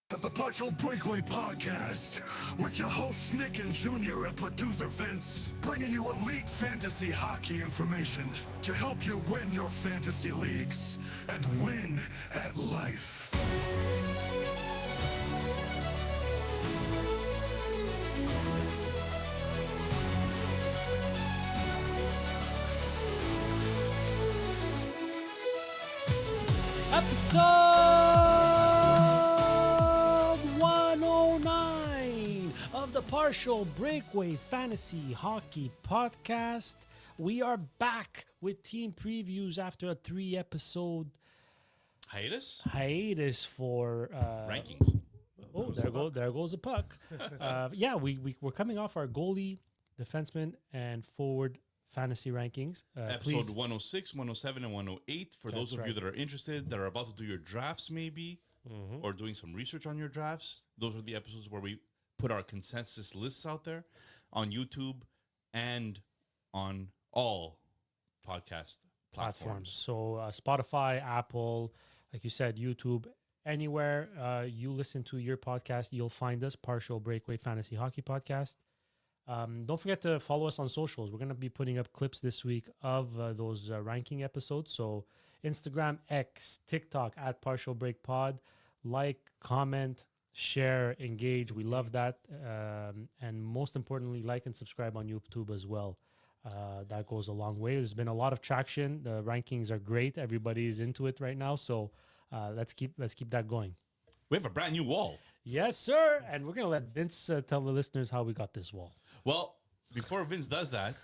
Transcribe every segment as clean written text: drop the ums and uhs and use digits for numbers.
The Partial Breakaway Podcast with your hosts Nick and Junior and producer Vince, bringing you elite fantasy hockey information to help you win your fantasy leagues and win at life. Episode 109 of the Partial Breakaway Fantasy Hockey Podcast. We are back with team previews after a 3-episode hiatus for rankings. Oh, there goes a puck. We're coming off our goalie, defenseman, and forward fantasy rankings. Episode 106, 107, and 108. For those of you right. that are interested, that are about to do your drafts maybe, or doing some research on your drafts, those are the episodes where we put our consensus lists out there on YouTube and on all podcast platforms. So Spotify, Apple, like you said, YouTube, anywhere you listen to your podcast, you'll find us, Partial Breakaway Fantasy Hockey Podcast. Don't forget to follow us on socials. We're going to be putting up clips this week of those ranking episodes. So Instagram, X, TikTok at Partial Break Pod. Like, comment, share, engage. We love that. And most importantly, like and subscribe on YouTube as well. That goes a long way. There's been a lot of traction. The rankings are great. Everybody is into it right now. So let's keep that going. We have a brand new wall. Yes, sir. And we're going to let Vince tell the listeners how we got this wall. Well, before Vince does that,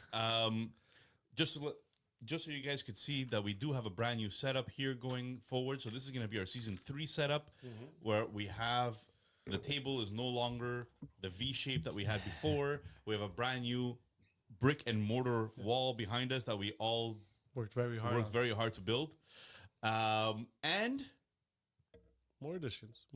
just so you guys could see that we do have a brand new setup here going forward. So this is going to be our season 3 setup, where we have the table is no longer the V shape that we had before. We have a brand new brick and mortar wall behind us that we all Worked very hard to build, and More additions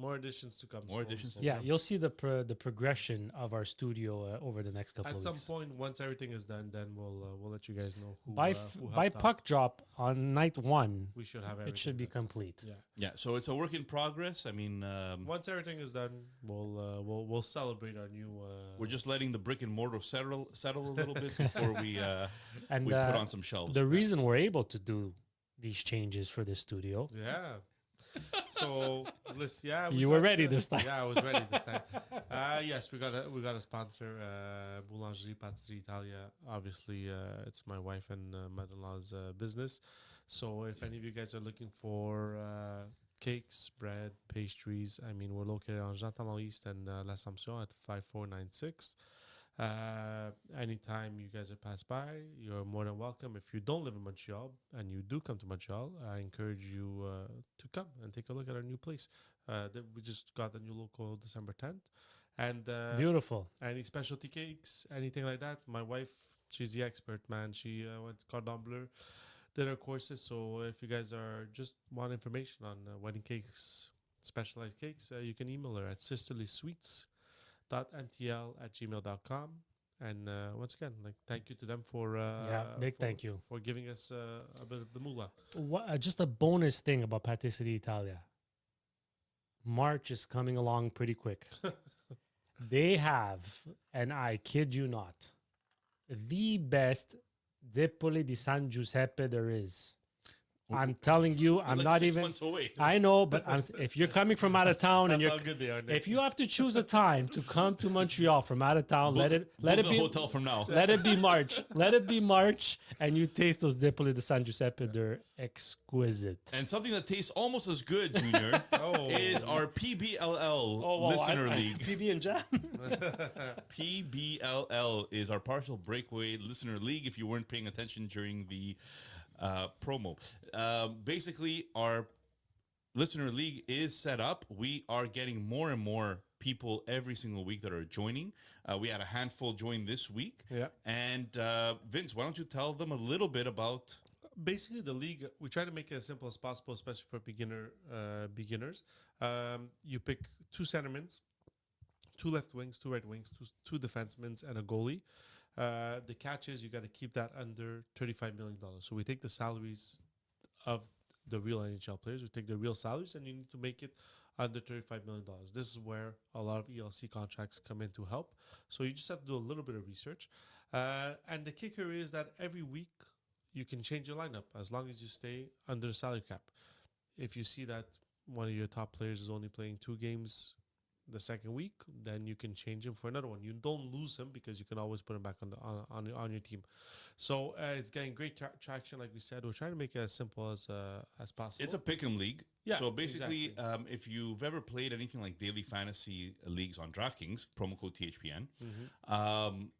to come. More additions to Yeah, you'll see the progression of our studio over the next couple At of some weeks. point, once everything is done, then we'll let you guys know who By who by helped out. puck drop on night 1, We should have everything. it should be done. complete. Yeah. yeah. So it's a work in progress. I mean, Once everything is done, we'll celebrate our new. we're just letting the brick and mortar settle a little bit before we And we put on some shelves. the reason we're able to do these changes for the studio, Yeah. So listen, yeah, You were ready this time. Yeah, I was ready this time. Yes, we got a sponsor, Boulangerie Patisserie Italia. Obviously, it's my wife and mother-in-law's business. So if any of you guys are looking for cakes, bread, pastries, I mean, we're located on Jean Talon East and L'Assomption at 5496. Anytime you guys are passed by, you're more than welcome. If you don't live in Montreal and you do come to Montreal, I encourage you to come and take a look at our new place. We just got the new local December 10th. And beautiful. any specialty cakes, anything like that, my wife, she's the expert, man. She went to Cordon Bleu, did her courses. So if you guys are just want information on wedding cakes, specialized cakes, you can email her at sisterlysweets.mtl@gmail.com. And once again, thank you to them for thank you for giving us a bit of the moolah. Just a bonus thing about Patisserie Italia. March is coming along pretty quick. They have, and I kid you not, the best Zeppole di San Giuseppe there is. I'm telling you, I'm like not 6 even. months away. I know, but if you're coming from out of town and That's you're how good they are, Nick. if you have to choose a time to come to Montreal from out of town, let it Book the be hotel from now. let it be March. Let it be March, and you taste those Zeppole di San Giuseppe. They're exquisite. And something that tastes almost as good, Junior, is our PBLL Listener League. PB and Jam. PBLL is our Partial Breakaway Listener League. If you weren't paying attention during the promo, basically our Listener League is set up. We are getting more and more people every single week that are joining. We had a handful join this week. Yeah. And Vince, why don't you tell them a little bit about? Basically, the league, we try to make it as simple as possible, especially for beginners. You pick 2 centermen, 2 left wings, 2 right wings, 2 defensemen, and a goalie. The catch is you got to keep that under $35 million. So we take the salaries of the real NHL players. We take the real salaries, and you need to make it under $35 million. This is where a lot of ELC contracts come in to help. So you just have to do a little bit of research. And the kicker is that every week you can change your lineup as long as you stay under the salary cap. If you see that one of your top players is only playing 2 games the second week, then you can change him for another one. You don't lose him because you can always put him back on your team. So it's getting great traction. Like we said, we're trying to make it as simple as possible. It's a pick 'em league. Yeah, So basically, exactly. if you've ever played anything like daily fantasy leagues on DraftKings, promo code THPN,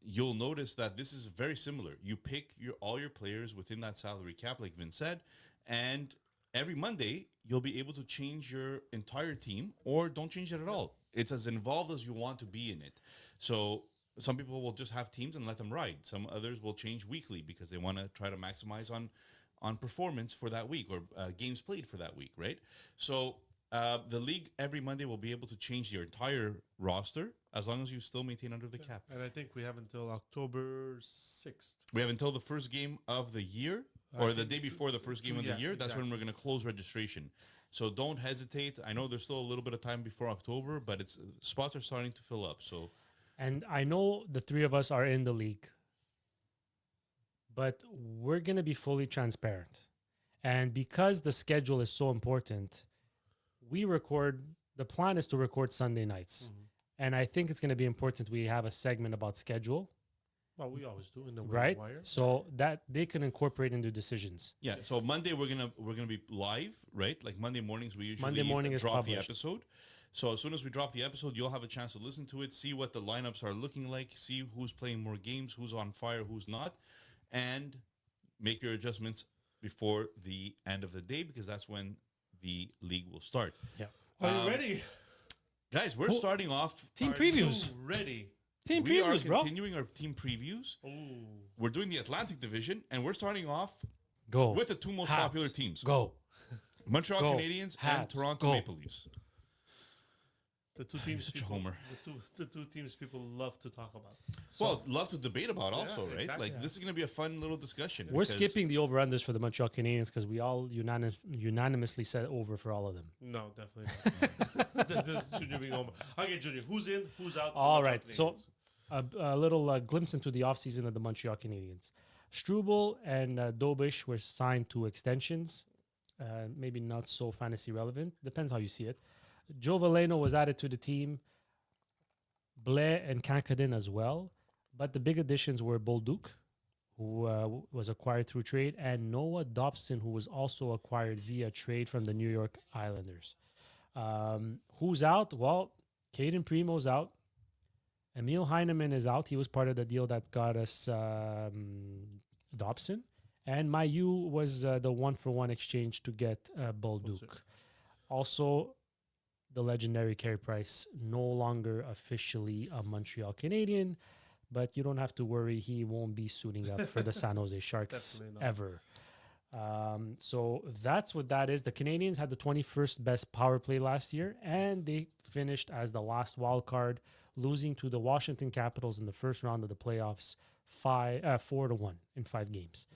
you'll notice that this is very similar. You pick all your players within that salary cap, like Vince said, and every Monday you'll be able to change your entire team or don't change it at all. It's as involved as you want to be in it. So some people will just have teams and let them ride. Some others will change weekly because they want to try to maximize on performance for that week or games played for that week, right? So the league every Monday will be able to change your entire roster as long as you still maintain under the cap. And I think we have until October 6th. We have until the first game of the year or the day before the first game of the year. That's when we're going to close registration. So don't hesitate. I know there's still a little bit of time before October, but spots are starting to fill up. So, And I know the 3 of us are in the league, but we're going to be fully transparent. And because the schedule is so important, the plan is to record Sunday nights. And I think it's going to be important we have a segment about schedule, Well, we always do in the right? wire. So that they can incorporate into decisions. yeah. So Monday we're gonna be live, right? Like Monday mornings we usually Monday morning is drop the published. episode. So as soon as we drop the episode, you'll have a chance to listen to it, see what the lineups are looking like, see who's playing more games, who's on fire, who's not, and make your adjustments before the end of the day because that's when the league will start. Yeah. Are you ready? Guys, we're starting off Team Are previews. you ready? Team we are previews, bro. continuing our team previews. Ooh. We're doing the Atlantic Division, and we're starting off Go. with the 2 most Habs. popular teams. Go. Montreal Go. Canadiens and Habs. Toronto Go. Maple Leafs. The two teams such a people, homer. the two teams people love to talk about. Well, love to debate about also, right? exactly. Like, this is going to be a fun little discussion. We're because- skipping the over-unders for the Montreal Canadiens because we all unanimously said over for all of them. No, definitely not. This is Junior being homer. Okay, Junior, who's in, who's out? for All the right. Canadiens? So a little glimpse into the offseason of the Montreal Canadiens. Struble and Dobish were signed to extensions. Maybe not so fantasy relevant. Depends how you see it. Joe Valeno was added to the team. Blais and Kankadin as well. But the big additions were Bolduc, who was acquired through trade, and Noah Dobson, who was also acquired via trade from the New York Islanders. Who's out? Well, Caden Primo's out. Emil Heineman is out. He was part of the deal that got us Dobson. And Mayu was the 1-for-1 exchange to get Bolduc. Also, the legendary Carey Price, no longer officially a Montreal Canadian, but you don't have to worry. He won't be suiting up for the San Jose Sharks Definitely not. ever. So that's what that is. The Canadiens had the 21st best power play last year, and they finished as the last wild card, losing to the Washington Capitals in the first round of the playoffs, 4-1 in 5 games.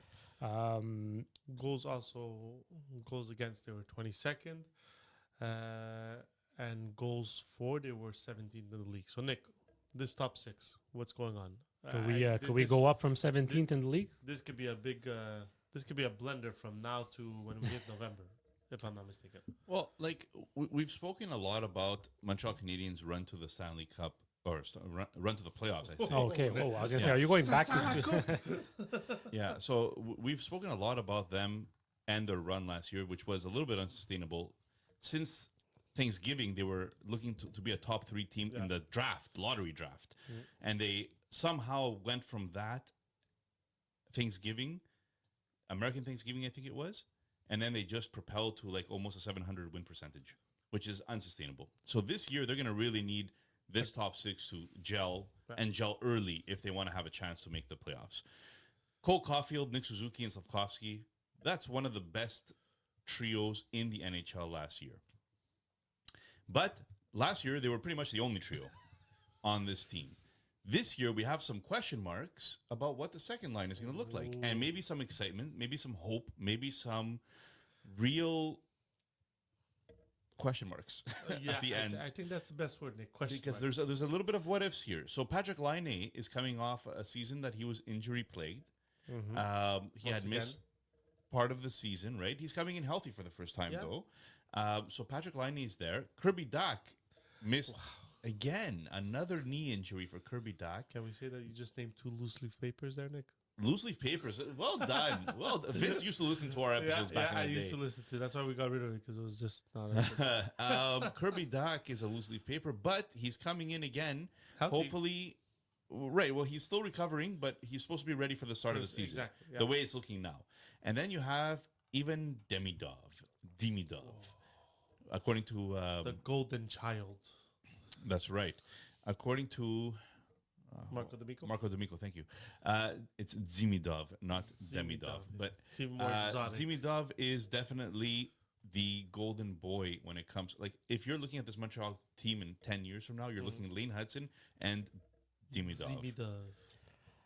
Goals against, they were 22nd. And goals for, they were 17th in the league. So, Nick, this top 6, what's going on? Could we go up from 17th in the league? This could be a big, this could be a blender from now to when we hit November, if I'm not mistaken. Well, like, we've spoken a lot about Montreal Canadiens' run to the Stanley Cup, or run to the playoffs, I say. Oh, okay. Oh, I was going to say, Yeah. are you going back to... Yeah, so we've spoken a lot about them and their run last year, which was a little bit unsustainable. Since Thanksgiving, they were looking to be a top 3 team in the lottery draft. And they somehow went from that American Thanksgiving, I think it was, and then they just propelled to like almost a 700 win percentage, which is unsustainable. So this year, they're going to really need this top 6 to gel and gel early if they want to have a chance to make the playoffs. Cole Caulfield, Nick Suzuki, and Slavkovsky, that's one of the best trios in the NHL last year. But last year, they were pretty much the only trio on this team. This year, we have some question marks about what the second line is going to look like. And maybe some excitement, maybe some hope, maybe some real question marks Yeah, at the end. I think that's the best word, Nick. Question Because marks. there's a little bit of what ifs here. So Patrick Laine is coming off a season that he was injury plagued. He Once had again. missed part of the season, right? He's coming in healthy for the first time, Yeah. though. So Patrick Laine is there. Kirby Dach missed again another knee injury for Kirby Dach. Can we say that you just named 2 loose leaf papers there, Nick? Loose leaf papers. Well done. Well, Vince used to listen to our episodes back I in the used day. to listen to. That's why we got rid of it because it was just not. Kirby Dach is a loose leaf paper, but he's coming in again. Healthy. Hopefully, right. Well, he's still recovering, but he's supposed to be ready for the start of the season. Exactly, yeah. The way it's looking now. And then you have even Demidov, according to The golden child, that's right. According to Marco D'Amico. Marco D'Amico, thank you. It's Demidov, not Demidov. But It's even more exotic. Demidov is definitely the golden boy when it comes. Like, if you're looking at this Montreal team in 10 years from now, you're looking at Lane Hudson and Demidov, Zimidov.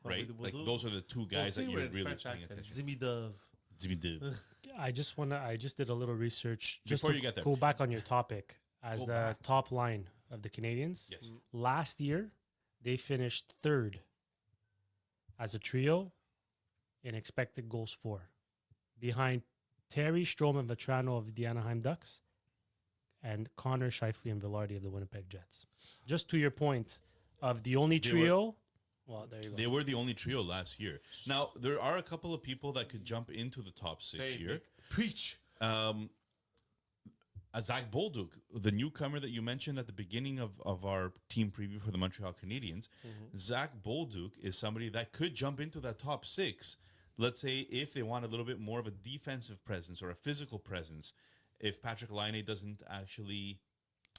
right? Like, those are the two guys that you're really French paying accent. attention. Zimidov. Demidov. I just did a little research just Before to you get there. go back on your topic as Go the back. top line of the Canadiens. Yes. Last year, they finished third as a trio in expected goals for, behind Terry Strome and Vetrano of the Anaheim Ducks and Connor Scheifele and Velarde of the Winnipeg Jets. Just to your point of the only They were- trio. Well, there you go. They were the only trio last year. Now, there are a couple of people that could jump into the top six Say it, here. Nick. Preach. Zach Bolduc, the newcomer that you mentioned at the beginning of our team preview for the Montreal Canadiens, Zach Bolduc is somebody that could jump into that top six. Let's say if they want a little bit more of a defensive presence or a physical presence, if Patrick Laine doesn't actually,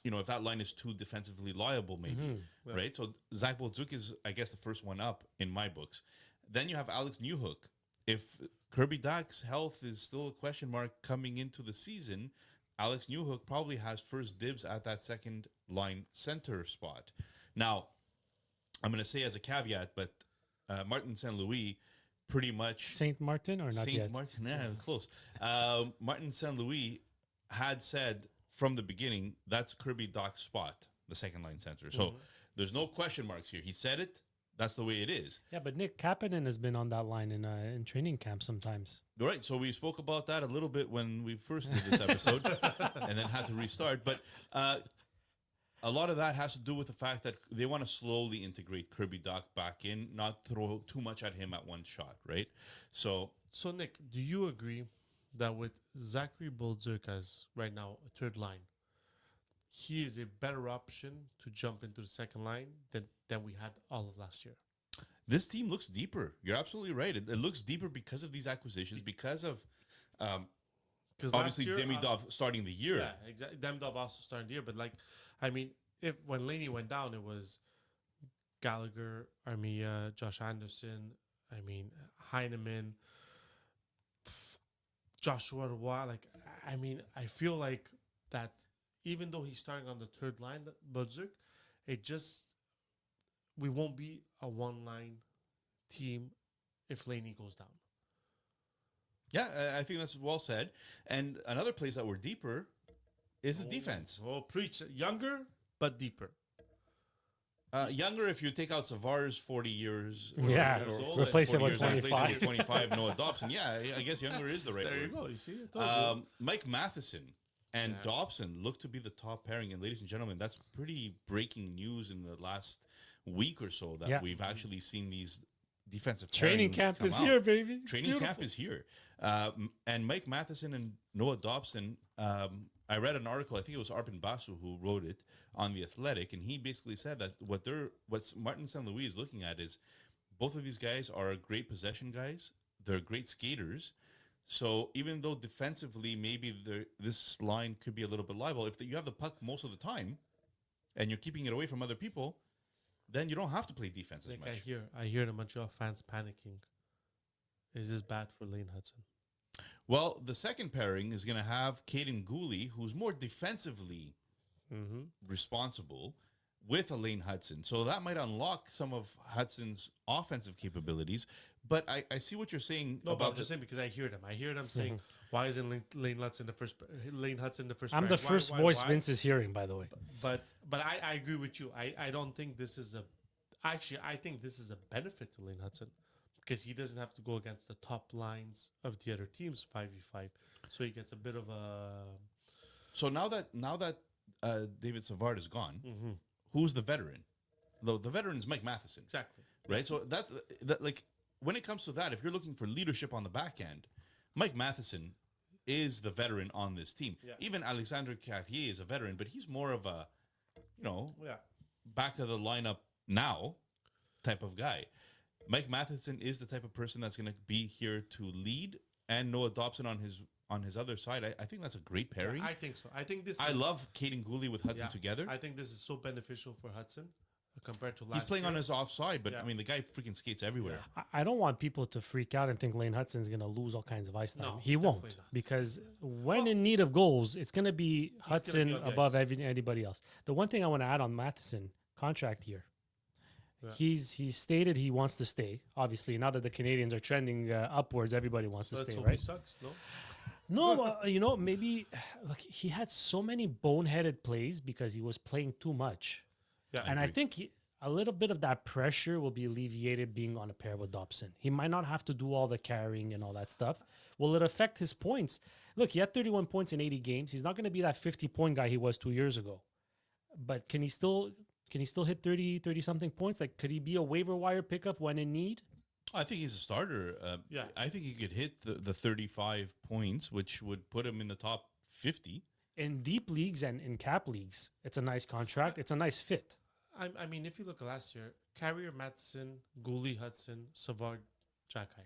if that line is too defensively liable, maybe, right? So Zach Bolduc is, I guess, the first one up in my books. Then you have Alex Newhook. If Kirby Dach's health is still a question mark coming into the season, Alex Newhook probably has first dibs at that second line center spot. Now, I'm going to say as a caveat, but Martin St. Louis pretty much... Saint Martin or not Saint yet? Martin, yeah, close. Martin St. Louis had said from the beginning, that's Kirby Dach's spot, the second line center. So there's no question marks here. He said it. That's the way it is. Yeah, but Nick Kapanen has been on that line in training camp sometimes. All right, so we spoke about that a little bit when we first did this episode and then had to restart. But a lot of that has to do with the fact that they want to slowly integrate Kirby Dach back in, not throw too much at him at one shot, right? So Nick, do you agree that with Zachary Bolduc as right now a third line, he is a better option to jump into the second line than we had all of last year? this team looks deeper. You're absolutely right. It looks deeper because of these acquisitions, because of Because obviously Demidov starting the year. Yeah, exactly. Demidov also starting the year, but I mean, if when Laney went down, it was Gallagher, Armia, Josh Anderson, Heineman, Joshua Roy. I feel like that even though he's starting on the third line, Bolduc, we won't be a one-line team if Laney goes down. Yeah, I think that's well said. And another place that we're deeper is the defense. Oh, preach. Younger, but deeper. Younger if you take out Savard's 40 years. Yeah, old, replace it 40 with years, replace it 25. with 25, Noah Dobson. Yeah, I guess younger is the right There you word. go. You see? I told you. Mike Matheson and Yeah. Dobson look to be the top pairing. And ladies and gentlemen, that's pretty breaking news in the last week or so that Yeah. we've actually seen these defensive Training pairings camp come is out. here, baby. It's Training camp beautiful. is here. And Mike Matheson and Noah Dobson, I read an article, I think it was Arpin Basu who wrote it on The Athletic, and he basically said that what Martin St. Louis is looking at is both of these guys are great possession guys. They're great skaters. So even though defensively maybe this line could be a little bit liable, if you have the puck most of the time and you're keeping it away from other people, then you don't have to play defense as Like much. I hear the Montreal fans panicking. Is this bad for Lane Hudson? Well, the second pairing is going to have Caden Gooley, who's more defensively responsible, with Elaine Hudson. So that might unlock some of Hudson's offensive capabilities. But I see what you're saying No, but about I'm just saying because I hear them. I hear them saying, "Why isn't Lane Hudson the first? Lane Hudson the first." I'm the pairing? first Why- voice why? Vince is hearing, by the way. But I agree with you. I don't think this is a. Actually, I think this is a benefit to Lane Hudson because he doesn't have to go against the top lines of the other teams 5v5, so he gets a bit of a. So now that David Savard is gone, who's the veteran? The veteran is Mike Matheson, Exactly. right? So that's that. Like when it comes to that, if you're looking for leadership on the back end, Mike Matheson is the veteran on this team. Yeah. Even Alexander Carrier is a veteran, but he's more of a, Yeah. back of the lineup now type of guy. Mike Matheson is the type of person that's going to be here to lead, and Noah Dobson on his other side. I think that's a great pairing. I think so. I think this. I love Caden Gooley with Hudson yeah, together. I think this is so beneficial for Hudson compared to last. He's playing year. on his offside, but Yeah. I mean the guy freaking skates everywhere. I don't want people to freak out and think Lane Hudson's going to lose all kinds of ice time. No, He won't, definitely not. because when in need of goals, it's going to be Hudson on the above ice. anybody else. The one thing I want to add on Matheson, contract year. Yeah. He's stated he wants to stay. Obviously, now that the Canadiens are trending upwards, everybody wants So to let's stay, hope right? he sucks. No. No, maybe look, he had so many boneheaded plays because he was playing too much. Yeah. And I think a little bit of that pressure will be alleviated being on a pair with Dobson. He might not have to do all the carrying and all that stuff. Will it affect his points? Look, he had 31 points in 80 games. He's not going to be that 50-point guy he was 2 years ago. But can he still hit 30 something points? Like, could he be a waiver wire pickup when in need? I think he's a starter. Yeah. I think he could hit the 35 points, which would put him in the top 50. In deep leagues and in cap leagues, it's a nice contract. It's a nice fit. I mean, if you look at last year, Carrier, Matheson, Gooley, Hudson, Savard, Jacky.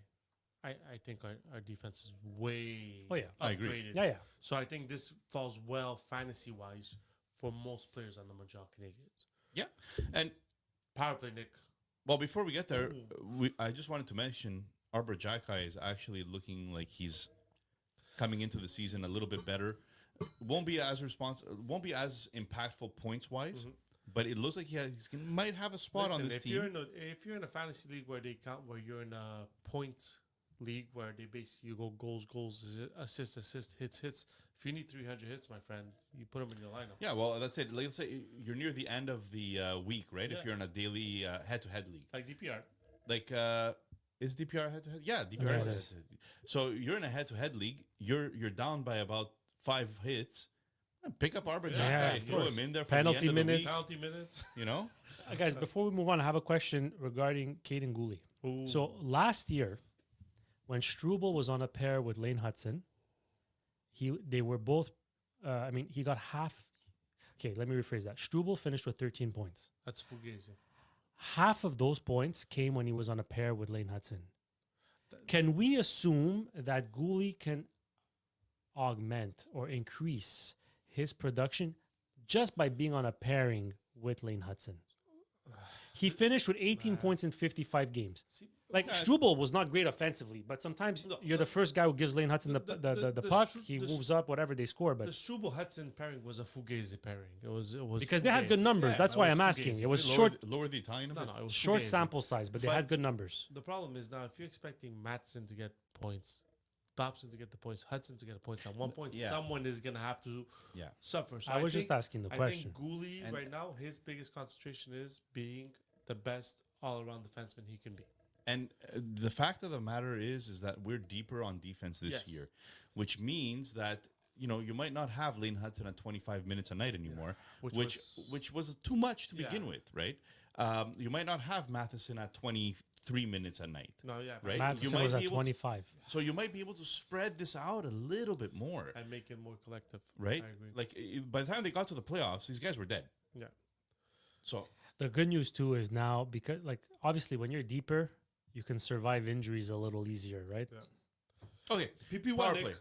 I think our defense is way Oh, yeah. I agree. upgraded. Yeah. So I think this falls well fantasy wise for most players on the Montreal Canadiens. Yeah. And Power play, Nick. well, before we get there, I just wanted to mention Arbor Jackai is actually looking like he's coming into the season a little bit better. Won't be as impactful points wise, but it looks like might have a spot on Listen, this if team. if you're in a fantasy league where they count, where you're in a point league where they basically you go goals, assist, hits. If you need 300 hits, my friend, you put them in your lineup. Yeah, well, that's it. Let's say you're near the end of the week, right? Yeah. If you're in a daily head-to-head league, Like DPR. like is DPR head-to-head? Yeah, DPR Yeah, is it is. head-to-head. So you're in a head-to-head league. You're down by about 5 hits. Pick up Arbor Jackai Yeah, and of throw course. him in there for Penalty the end minutes. Of the week, Penalty minutes. you know, Guys, before we move on, I have a question regarding Caden Gooley. Ooh. So last year, when Struble was on a pair with Lane Hudson, they were both. He got half. Okay, let me rephrase that. Struble finished with 13 points. That's Fugazi. Half of those points came when he was on a pair with Lane Hudson. Can we assume that Gooley can augment or increase his production just by being on a pairing with Lane Hudson? He finished with 18 points in 55 games. Like Struble was not great offensively, but sometimes you're the first guy who gives Lane Hudson the puck. He moves up, whatever they score. The But Struble Hudson pairing was a Fugazi pairing. It was because they had good Fugazi. numbers, Yeah, that's it why was I'm asking. Fugazi. It was lower, short, lower the Italian. No, it was short Fugazi. sample size, but they But- had good numbers. The problem is now if you're expecting Matson to get points, Dobson to get the points, Hudson to get the points, at one point Yeah. someone is gonna have to Yeah. suffer. So I was just asking the question. I think Gooley And- right now, his biggest concentration is being the best all-around defenseman he can be. And the fact of the matter is that we're deeper on defense this Yes. year, which means that you might not have Lane Hudson at 25 minutes a night anymore, which was too much to begin Yeah. with, right? You might not have Matheson at 23 minutes a night, No, yeah, right? Matheson might was be at able to- 25. so you might be able to spread this out a little bit more, and make it more collective. right? I agree. Like by the time they got to the playoffs, these guys were dead. Yeah. So The good news too is now, because like obviously when you're deeper, you can survive injuries a little easier, right? okay, PP1, power Nick. play.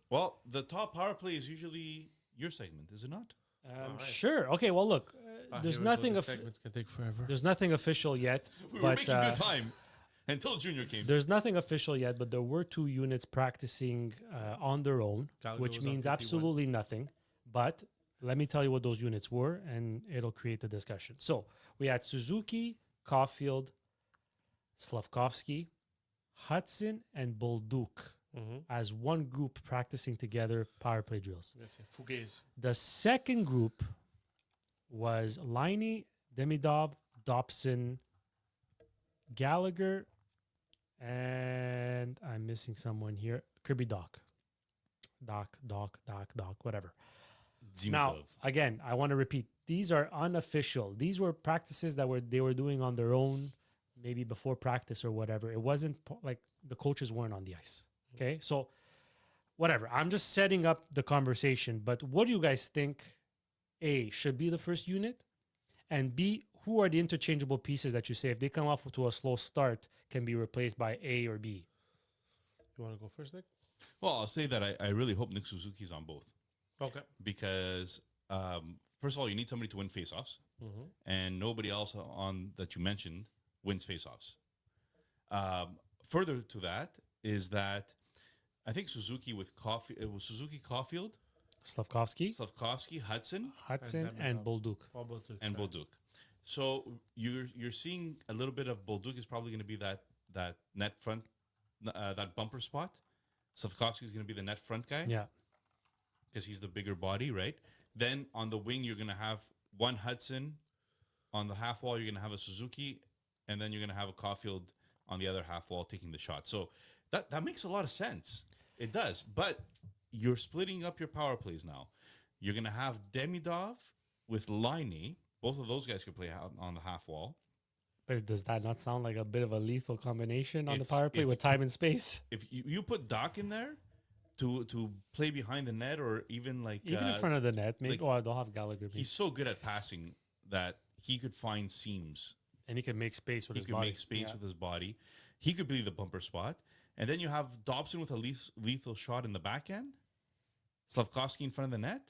Well, the top power play is usually your segment, is it not? Alright. Sure. Okay. Well, look, there's Here we go. nothing. These segments can take forever. There's nothing official yet, We were but making good time until Junior came. there's nothing official yet. But there were 2 units practicing on their own, Calgary which was on means 51. absolutely nothing. But let me tell you what those units were, and it'll create the discussion. So we had Suzuki, Caulfield, Slavkovsky, Hudson and Bolduc as one group practicing together power play drills. Yes, Fugaze. The second group was Liney, Demidov, Dobson, Gallagher, and I'm missing someone here. Kirby Doc, whatever. Now, Zimitov. again, I want to repeat: these are unofficial. These were practices that they were doing on their own, maybe before practice or whatever. It wasn't like the coaches weren't on the ice. Okay, so whatever. I'm just setting up the conversation. But what do you guys think? A should be the first unit, and B, who are the interchangeable pieces that you say if they come off to a slow start can be replaced by A or B? You want to go first, Nick? Well, I'll say that I really hope Nick Suzuki's on both Okay. because first of all, you need somebody to win faceoffs, and nobody else on that you mentioned wins faceoffs. Further to that is that I think Suzuki with it was Suzuki, Caulfield, Slavkovsky, Slavkovsky, Hudson, Hudson, and Bolduc. and Bolduc. So you're seeing a little bit of Bolduc is probably going to be that net front, that bumper spot. Slavkovsky is going to be the net front guy. Yeah. Because he's the bigger body, right? Then on the wing, you're going to have one Hudson. On the half wall, you're going to have a Suzuki, and then you're going to have a Caulfield on the other half wall taking the shot. So that makes a lot of sense. It does. But you're splitting up your power plays now. You're going to have Demidov with Liney. Both of those guys could play out on the half wall. But does that not sound like a bit of a lethal combination on the It's- power play it's with time and space? If you put Doc in there to play behind the net or even like... Even in front of the net, maybe. like, They'll have Gallagher. Maybe. he's so good at passing that he could find seams. And he can make space with He his could body. make space Yeah. with his body. He could be the bumper spot. And then you have Dobson with a lethal shot in the back end. Slavkovsky in front of the net.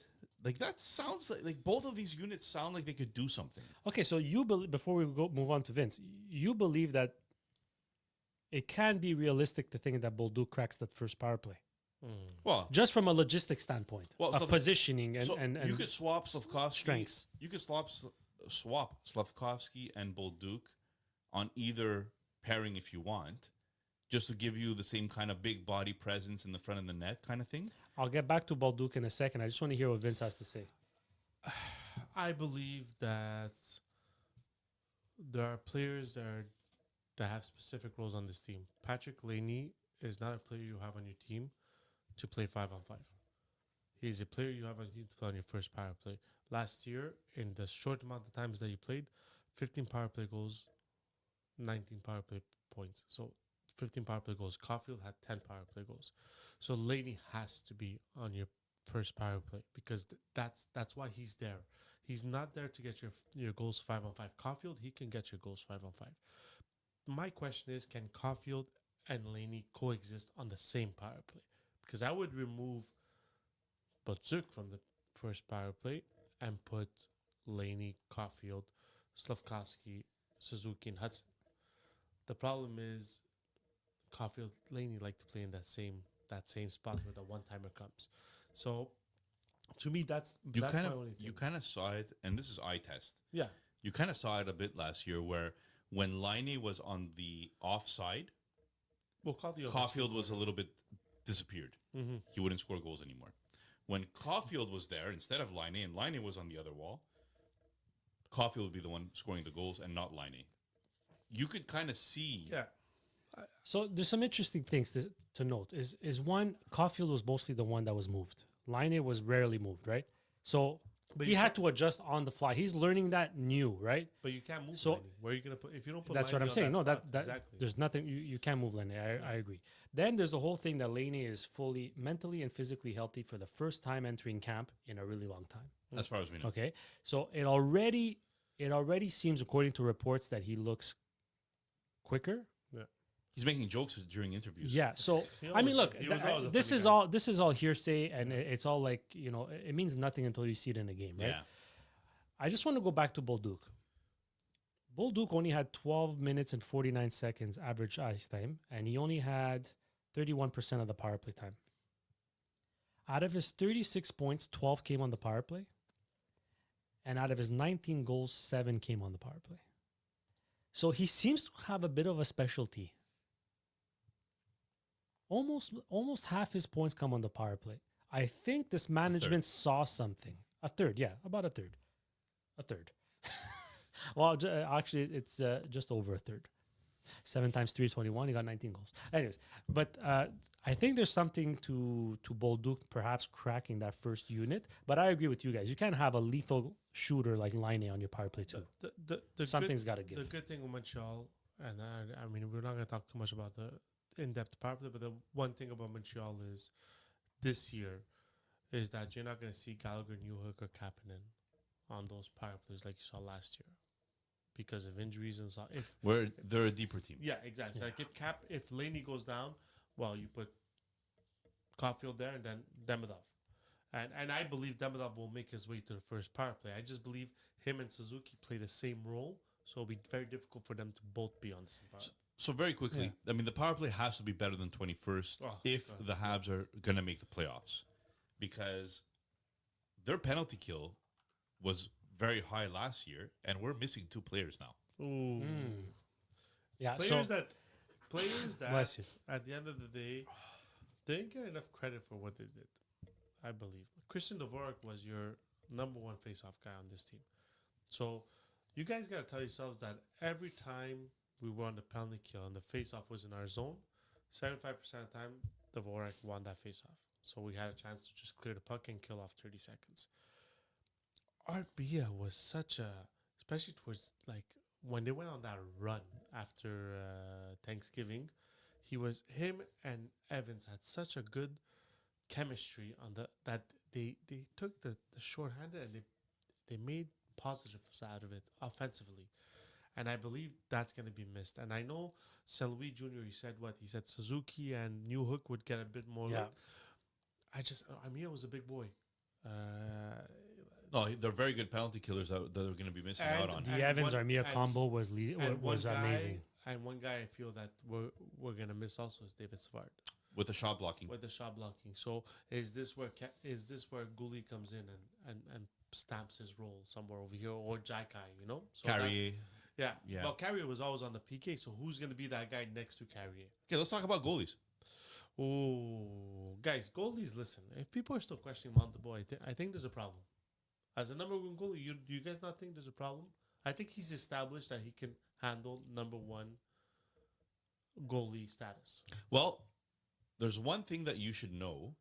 Like that sounds like both of these units sound like they could do something. Okay, so you before we move on to Vince, you believe that it can be realistic to think that Bolduc cracks that first power play, Well, just from a logistic standpoint Well, of so- positioning and, so and you could swap Slavkovsky. strengths. You could swap Slavkovsky and Bolduc on either pairing if you want, just to give you the same kind of big body presence in the front of the net kind of thing. I'll get back to Bolduc in a second. I just want to hear what Vince has to say. I believe that there are players that have specific roles on this team. Patrick Laney is not a player you have on your team to play 5-on-5. He's a player you have on your team to play on your first power play. Last year, in the short amount of times that he played, 15 power play goals, 19 power play points. So 15 power play goals. Caulfield had 10 power play goals. So Laney has to be on your first power play because that's why he's there. He's not there to get your goals 5-on-5. Caulfield, he can get your goals 5-on-5. My question is, can Caulfield and Laney coexist on the same power play? Because I would remove Botzuk from the first power play and put Laney, Caulfield, Slavkovsky, Suzuki, and Hudson. The problem is Caulfield, Laney like to play in that same spot where the one timer comes. So to me, that's my only thing. You kind of saw it, and this is eye test. Yeah. You kind of saw it a bit last year, where when Liney was on the offside, Well, Caulfield was a little bit disappeared. Mm-hmm. He wouldn't score goals anymore. When Caulfield was there instead of Liney, and Liney was on the other wall, Caulfield would be the one scoring the goals and not Liney. You could kind of see. Yeah. So there's some interesting things to note. Is one, Caulfield was mostly the one that was moved. Liney was rarely moved, right? So But he you had can't- to adjust on the fly. He's learning that new, right? But you can't move So- Laney. Where are you going to put... If you don't put That's what Laney I'm on saying. No, spot, that exactly. there's nothing you can't move Lenny. I agree. Then there's the whole thing that Laney is fully mentally and physically healthy for the first time entering camp in a really long time. As far as we know. Okay, so it already seems, according to reports, that he looks quicker. He's making jokes during interviews. Yeah. So He I mean, always- look, he was always a this funny is guy. this is all hearsay, and it's all like it means nothing until you see it in a game, right? Yeah. I just want to go back to Bolduc. Bolduc only had 12 minutes and 49 seconds average ice time, and he only had 31% of the power play time. Out of his 36 points, 12 came on the power play. And out of his 19 goals, 7 came on the power play. So he seems to have a bit of a specialty almost half his points come on the power play. I think this management saw something. A third, yeah, about a third. A third. Well, actually, it's just over a third. 7 times 321, he got 19 goals. Anyways, but I think there's something to Bolduc perhaps cracking that first unit. But I agree with you guys. You can't have a lethal shooter like Line on your power play too. Something's got to give. The good thing with Montreal, and I mean, we're not going to talk too much about the in-depth power play, but the one thing about Montreal is this year is that you're not going to see Gallagher, Newhook, or Kapanen on those power plays like you saw last year because of injuries and so. Where they're a deeper team. Yeah, exactly. Like if Laney goes down, well, you put Caulfield there and then Demidov. And I believe Demidov will make his way to the first power play. I just believe him and Suzuki play the same role, so it'll be very difficult for them to both be on the same power play. So very quickly, I mean, the power play has to be better than 21st if the Habs are going to make the playoffs. Because their penalty kill was very high last year, and we're missing 2 players now. Ooh. Yeah, Players that Bless you. at the end of the day didn't get enough credit for what they did, I believe. Christian Dvorak was your number 1 face-off guy on this team. So you guys got to tell yourselves that every time we were on the penalty kill and the face-off was in our zone, 75% of the time, Dvorak won that face-off. So we had a chance to just clear the puck and kill off 30 seconds. Art Bia was such a, especially towards like when they went on that run after Thanksgiving, him and Evans had such a good chemistry on that they took the shorthanded and they made positives out of it offensively. And I believe that's going to be missed. And I know St. Louis Jr., he said Suzuki and Newhook would get a bit more look. Amir was a big boy. No, they're very good penalty killers that they're going to be missing out on. The Evans Armia combo was amazing. And one guy I feel that we're going to miss also is David Savard. With the shot blocking. So is this where Goulet comes in and stamps his role somewhere over here, or Jaikai, you know? So Carrier. Yeah. Well, Carrier was always on the PK, so who's going to be that guy next to Carrier? Okay, let's talk about goalies. Oh, guys, goalies, listen. If people are still questioning Montembeault, I think there's a problem. As a number 1 goalie, you guys not think there's a problem? I think he's established that he can handle number 1 goalie status. Well, there's one thing that you should know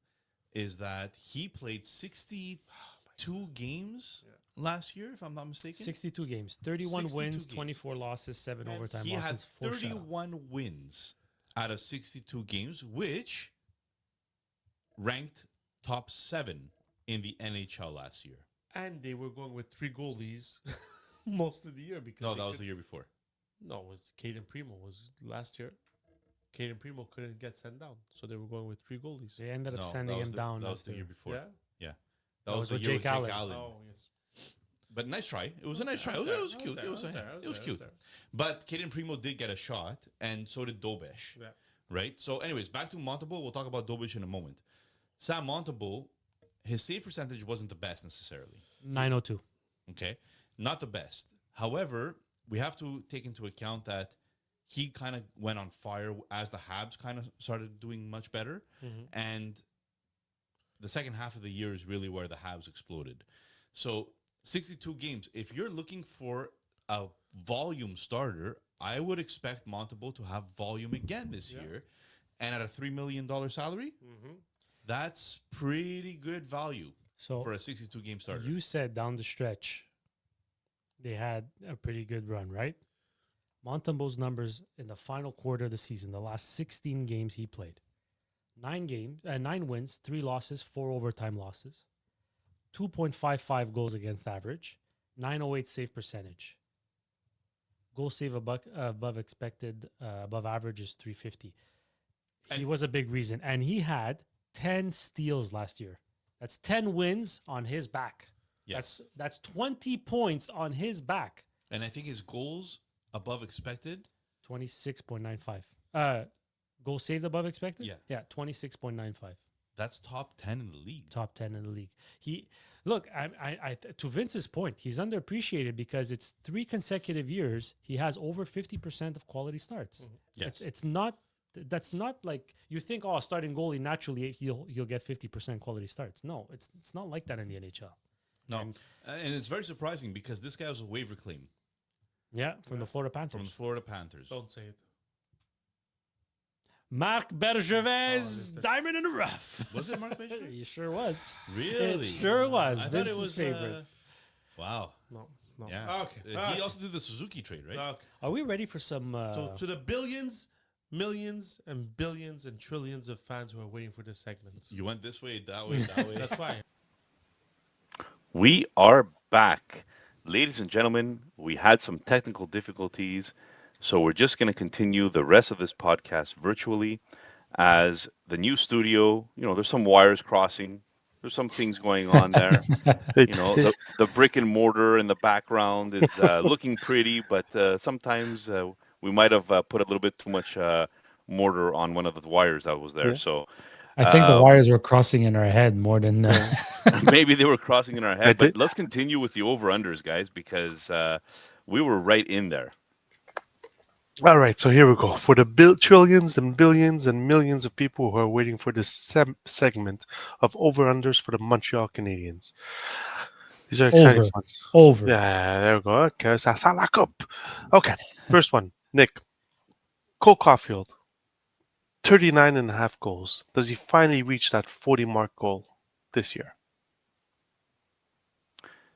is that he played 62 games last year, if I'm not mistaken. 62 games, 31 62 wins, games. 24 losses, 7 overtime He losses, had 4 shutouts. 31 wins out of 62 games, which ranked top 7 in the NHL last year. And they were going with 3 goalies most of the year because No, that was the year before. No, it was Caden Primo was last year. Caden Primo couldn't get sent down, so they were going with 3 goalies. They ended up No, sending him down. That was the after. year before. Yeah. That was the with year Jake with Allen. Jake Allen. Oh yes. But nice try. It was a nice try. It was cute. It was cute. But Caden Primo did get a shot, and so did Dobesh. Yeah. Right? So anyways, back to Montembeault. We'll talk about Dobesh in a moment. Sam Montembeault, his save percentage wasn't the best necessarily. 902. Okay? Not the best. However, we have to take into account that he kind of went on fire as the Habs kind of started doing much better. And the second half of the year is really where the Habs exploded. So 62 games. If you're looking for a volume starter, I would expect Montembeault to have volume again this year. And at a $3 million salary, that's pretty good value for a 62-game starter. You said down the stretch they had a pretty good run, right? Montembeault's numbers in the final quarter of the season, the last 16 games he played. 9 wins, 3 losses, 4 overtime losses, 2.55 goals against average, 908 save percentage. Goal save above expected, above average is 350. He was a big reason. And he had 10 steals last year. That's 10 wins on his back. Yes. That's 20 points on his back. And I think his goals above expected. 26.95. Goal saved above expected? Yeah. Yeah, 26.95. That's top 10 in the league. Top 10 in the league. To Vince's point, he's underappreciated because it's 3 consecutive years he has over 50% of quality starts. Yes. It's not That's not like you think. Oh, starting goalie naturally he'll get 50% quality starts. No, it's not like that in the NHL. No, And and it's very surprising because this guy was a waiver claim yeah, from the Florida from Panthers. the Florida Panthers. Don't say it. Marc Oh, Bergevin, listen. diamond in the rough. Was it Mark Bergevin? He sure was. Really? It sure was. I thought Vince's it was favorite. Wow. No. Yeah. Okay. He also did the Suzuki trade, right? Okay. Are we ready for some? So to the billions, millions, and billions and trillions of fans who are waiting for this segment. You went this way, that way, that way. That's why. We are back. Ladies and gentlemen, we had some technical difficulties, so we're just going to continue the rest of this podcast virtually as the new studio, there's some wires crossing. There's some things going on there. The brick and mortar in the background is looking pretty, but sometimes we might have put a little bit too much mortar on one of the wires that was there. Yeah. So I think the wires were crossing in our head more than. maybe they were crossing in our head. But let's continue with the over-unders, guys, because we were right in there. All right, so here we go. For the trillions and billions and millions of people who are waiting for this segment of over-unders for the Montreal Canadiens. These are exciting ones. Over. Yeah, there we go. Okay, ça sent la coupe. Okay, first one. Nick. Cole Caulfield. 39.5 goals. Does he finally reach that 40-mark goal this year?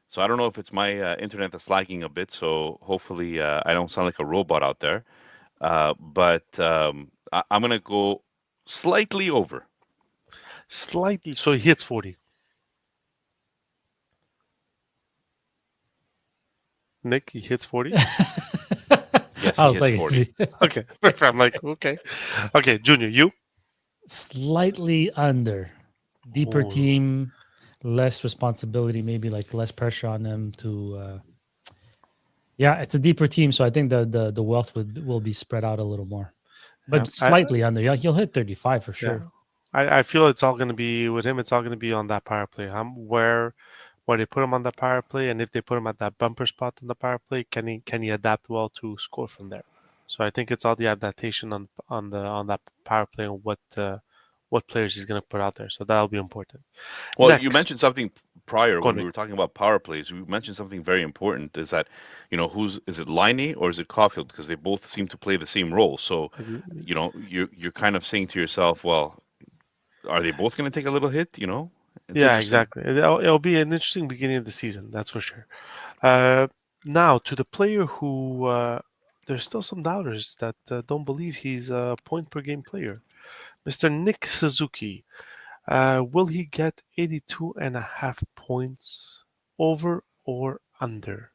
So I don't know if it's my internet that's lagging a bit, so hopefully I don't sound like a robot out there. But I'm going to go slightly over. Slightly. So he hits 40. Nick, he hits 40? Yes, I was he like, hits 40. Okay. I'm like, okay. Okay, Junior, you? slightly under. Deeper Oh. team, less responsibility, maybe like less pressure on them to. Yeah, it's a deeper team, so I think the wealth will be spread out a little more, but Yeah, slightly under. Yeah, he'll hit 35 for sure. I feel it's all going to be, with him, it's all going to be on that power play. Where they put him on the power play, and if they put him at that bumper spot on the power play, can he adapt well to score from there? So I think it's all the adaptation on that power play and what players he's going to put out there. So that'll be important. Well, Next. you mentioned something prior when Nick. we were talking about power plays. You mentioned something very important, is that, is it Laine or is it Caulfield? Because they both seem to play the same role. So, you're kind of saying to yourself, well, are they both going to take a little hit? It's Yeah, interesting. exactly. It'll be an interesting beginning of the season, that's for sure. Now, to the player who there's still some doubters that don't believe he's a point per game player, Mr. Nick Suzuki. Will he get 82.5 points, over or under?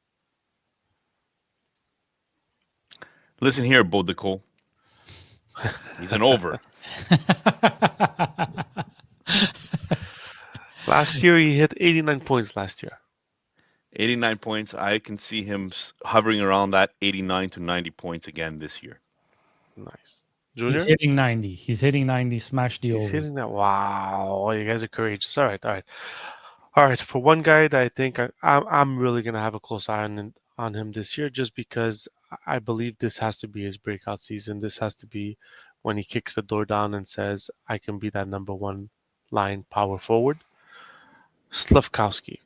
Listen here, Bodicole. He's an over. Last year, he hit 89 points last year. 89 points. I can see him hovering around that 89 to 90 points again this year. Nice. He's Junior? hitting 90. He's hitting 90. Smash the He's over. hitting that. Wow. You guys are courageous. All right. For one guy that I think I'm really going to have a close eye on him this year, just because I believe this has to be his breakout season. This has to be when he kicks the door down and says, I can be that number one line power forward. Slavkowski.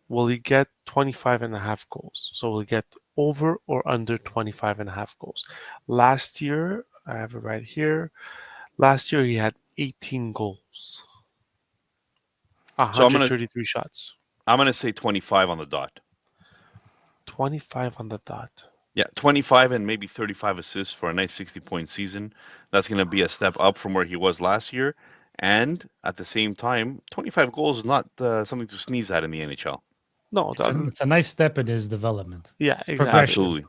Will he get 25.5 goals? So will he get over or under 25.5 goals? Last year, I have it right here. Last year, he had 18 goals. 133 shots. I'm going to say 25 on the dot. 25 on the dot. Yeah, 25 and maybe 35 assists for a nice 60-point season. That's going to be a step up from where he was last year. And at the same time, 25 goals is not something to sneeze at in the NHL. No, It's a nice step in his development. yeah, exactly. Absolutely.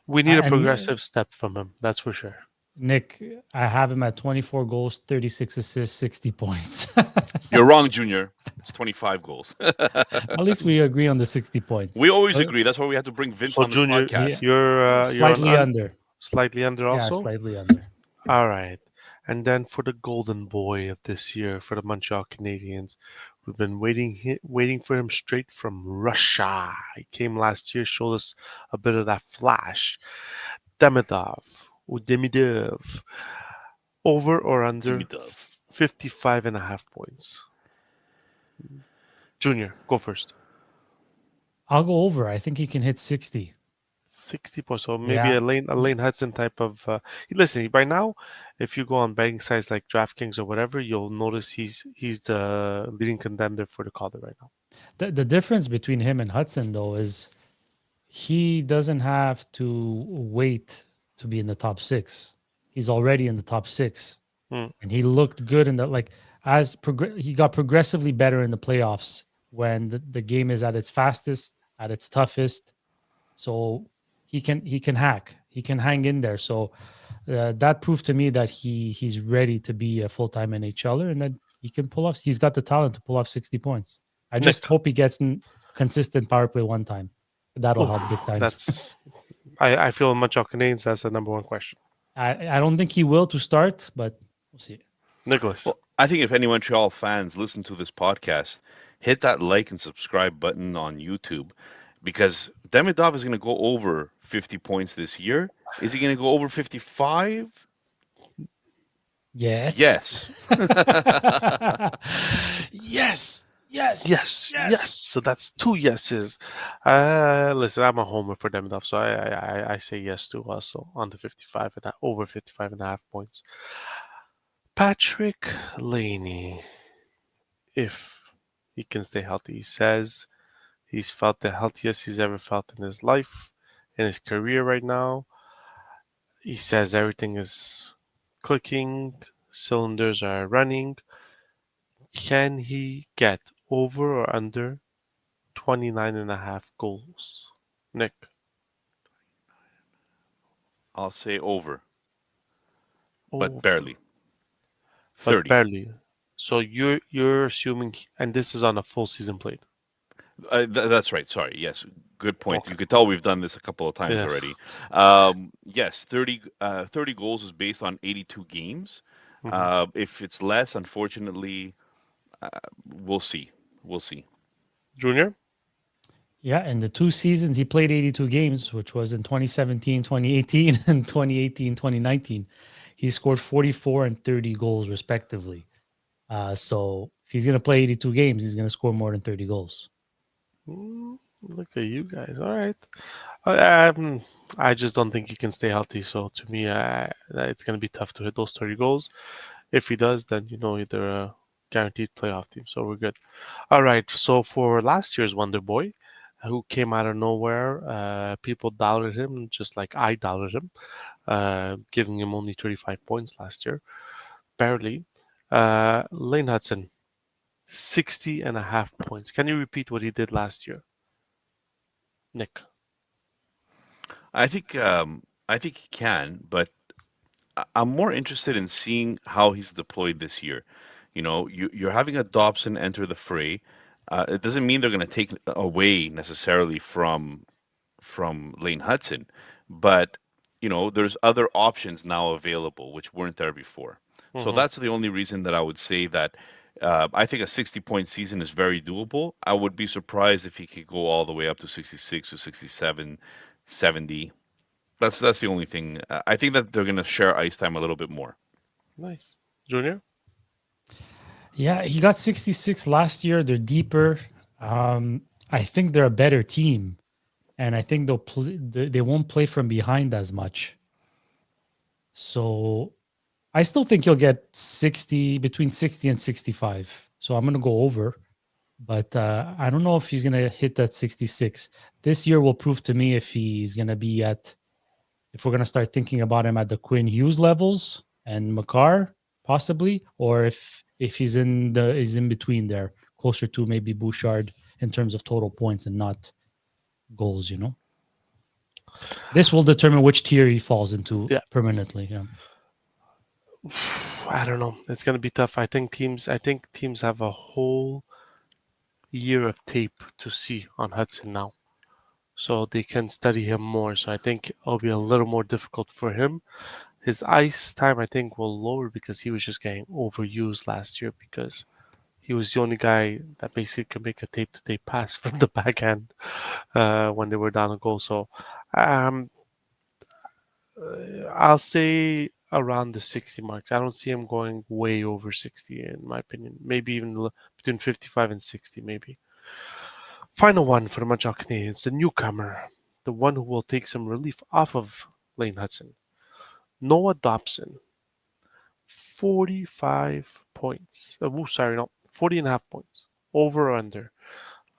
We need a And- progressive step from him. That's for sure. Nick, I have him at 24 goals, 36 assists, 60 points. You're wrong, Junior. It's 25 goals. At least we agree on the 60 points. We always agree. That's why we have to bring Vince So, on this Junior, podcast. you're Slightly under. Slightly under also? Yeah, slightly under. All right. And then for the golden boy of this year, for the Montreal Canadiens, we've been waiting for him straight from Russia. He came last year, showed us a bit of that flash. Demidov. Over or under Dimitrov. 55 and a half points. Junior, go first. I'll go over. I think he can hit 60. 60 points. So maybe Yeah. a Lane Hudson type of. Listen, right now, if you go on betting sites like DraftKings or whatever, you'll notice he's the leading contender for the Calder right now. The difference between him and Hudson, though, is he doesn't have to wait to be in the top six. He's already in the top six, Hmm. and he looked good in the like he got progressively better in the playoffs when the game is at its fastest, at its toughest. So he can hack, he can hang in there. So that proved to me that he's ready to be a full time NHLer, and that he can pull off. He's got the talent to pull off 60 points. I Nick. just hope he gets consistent power play one time. That'll Oh, help big time. that's. I feel in Montreal Canadiens, that's the number one question. I don't think he will to start, but we'll see. Nicholas. Well, I think if any Montreal fans listen to this podcast, hit that like and subscribe button on YouTube because Demidov is going to go over 50 points this year. Is he going to go over 55? Yes. Yes. Yes. Yes. Yes. So that's two yeses. Listen, I'm a homer for Demidov, so I say yes to also on the 55 and over 55 and a half points. Patrick Laney, if he can stay healthy, he says he's felt the healthiest he's ever felt in his life, in his career right now. He says everything is clicking, cylinders are running. Can he get over or under 29 and a half goals? Nick. I'll say over, but Over. barely. But 30. barely. So you're assuming, and this is on a full season played. That's right. Sorry. Yes. Good point. Okay. You could tell we've done this a couple of times Yeah. already. Yes, 30 goals is based on 82 games. Mhm. If it's less, unfortunately, uh, we'll see. We'll see. Junior. Yeah, and the 2 seasons he played 82 games, which was in 2017, 2018, and 2018, 2019. He scored 44 and 30 goals respectively. So if he's going to play 82 games, he's going to score more than 30 goals. Look at you guys. All right. I just don't think he can stay healthy. So to me, it's going to be tough to hit those 30 goals. If he does, then they're a guaranteed playoff team. So we're good. All right. So for last year's Wonder Boy, who came out of nowhere, people doubted him, just like I doubted him, giving him only 35 points last year, barely. Lane Hudson, 60 and a half points. Can you repeat what he did last year, Nick? I think he can, but I'm more interested in seeing how he's deployed this year. You're having a Dobson enter the fray. It doesn't mean they're going to take away necessarily from Lane Hudson, but there's other options now available which weren't there before. So Mm-hmm. that's the only reason that I would say that I think a 60-point season is very doable. I would be surprised if he could go all the way up to 66 or 67, 70. That's the only thing. I think that they're going to share ice time a little bit more. Nice. Junior? Yeah, he got 66 last year. They're deeper. I think they're a better team, and I think they won't play from behind as much. So I still think he'll get 60, between 60 and 65. So I'm going to go over, but I don't know if he's going to hit that 66. This year will prove to me if he's going to be if we're going to start thinking about him at the Quinn Hughes levels and Makar possibly, or if he's in between there, closer to maybe Bouchard in terms of total points and not goals. This will determine which tier he falls into Yeah. permanently. I don't know. It's gonna be tough. I think teams have a whole year of tape to see on Hudson now. So they can study him more. So I think it'll be a little more difficult for him. His ice time I think will lower because he was just getting overused last year because he was the only guy that basically could make a tape to tape pass from the backhand when they were down a goal. So um, I'll say around the 60 marks. I don't see him going way over 60, in my opinion. Maybe even between 55 and 60, maybe. Final one for the Montreal Canadiens, the newcomer, the one who will take some relief off of Lane Hudson. Noah Dobson, 45 points. Sorry, no, 40 and a half points. Over or under.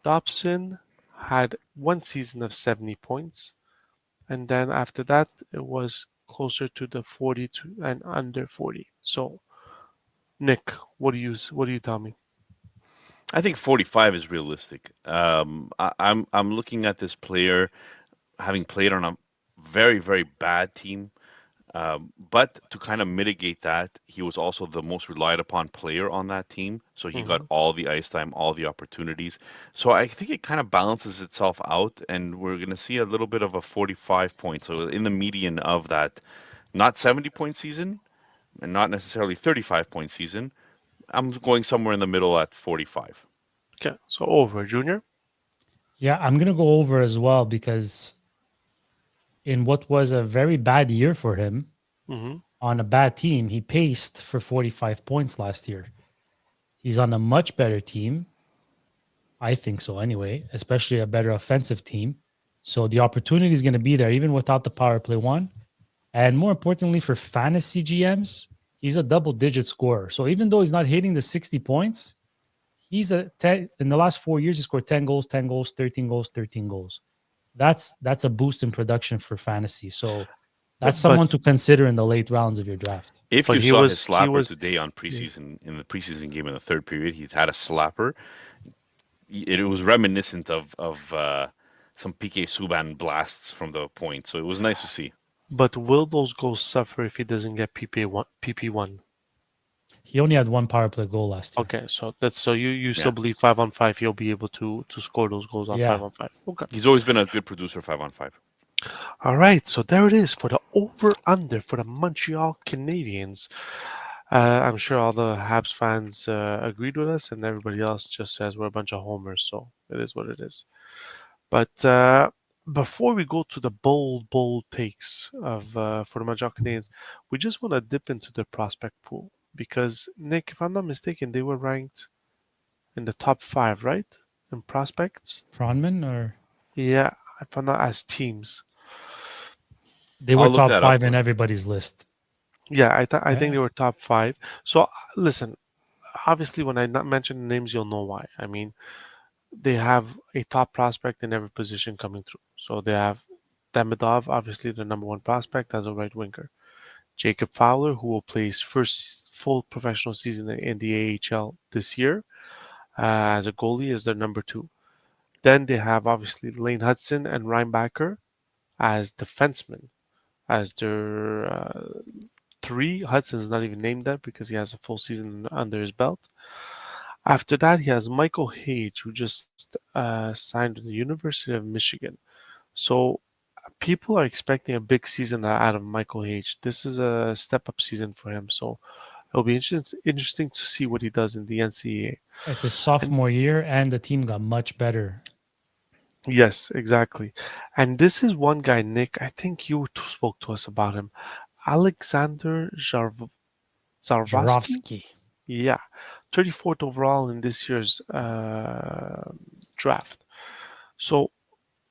Dobson had one season of 70 points, and then after that, it was closer to the 42 and under 40. So, Nick, what do you tell me? I think 45 is realistic. I'm looking at this player having played on a very very bad team. But to kind of mitigate that, he was also the most relied upon player on that team. So he got Hmm. all the ice time, all the opportunities. So I think it kind of balances itself out, and we're going to see a little bit of a 45 point. So in the median of that, not 70-point season, and not necessarily 35-point season. I'm going somewhere in the middle at 45. Okay, so over, Junior. Yeah, I'm gonna go over as well because in what was a very bad year for him Hmm. on a bad team, he paced for 45 points last year. He's on a much better team. I think so anyway, especially a better offensive team. So the opportunity is going to be there even without the power play one. And more importantly, for fantasy GMs, he's a double digit scorer. So even though he's not hitting the 60 points, he's in the last 4 years, he scored 10 goals, 10 goals, 13 goals, 13 goals. That's a boost in production for fantasy. So that's But someone to consider in the late rounds of your draft. If but you he saw his was he slapper was today on Yeah. preseason in the preseason game in the third period, he had a slapper. It was reminiscent of some PK Subban blasts from the point, so it was nice to see. but will those goals suffer if he doesn't get PP1? He only had one power play goal last year. Okay, so that's so you still Yeah, believe 5-on-5 he'll be able to score those goals on Yeah. 5-on-5. Okay. he's always been a good producer 5-on-5. All right, so there it is for the over under for the Montreal Canadiens. I'm sure all the Habs fans agreed with us, and everybody else just says we're a bunch of homers. So it is what it is. But before we go to the bold takes of for the Montreal Canadiens, we just want to dip into the prospect pool because Nick, if I'm not mistaken, they were ranked in the top five, right? In prospects. Fronman or Yeah, if I'm not as teams. they were I'll look top that up. five in everybody's list. Yeah, I think Yeah. they were top five. So listen, obviously, when I not mention the names, you'll know why. I mean, they have a top prospect in every position coming through. So they have Demidov, obviously the number one prospect as a right winger. Jacob Fowler, who will play his first full professional season in the AHL this year as a goalie, is their number two. Then they have obviously Lane Hudson and Reinbacher as defensemen, as their three. Hudson's not even named that because he has a full season under his belt. After that, he has Michael Hage, who just signed with the University of Michigan. So people are expecting a big season out of Michael Hage. This is a step up season for him. So it'll be interesting to see what he does in the NCAA. It's his And sophomore year, and the team got much better. yes, exactly. And this is one guy, Nick. I think you spoke to us about him, Alexander Zarvosky. Jarovsky. Yeah, 34th overall in this year's draft. So,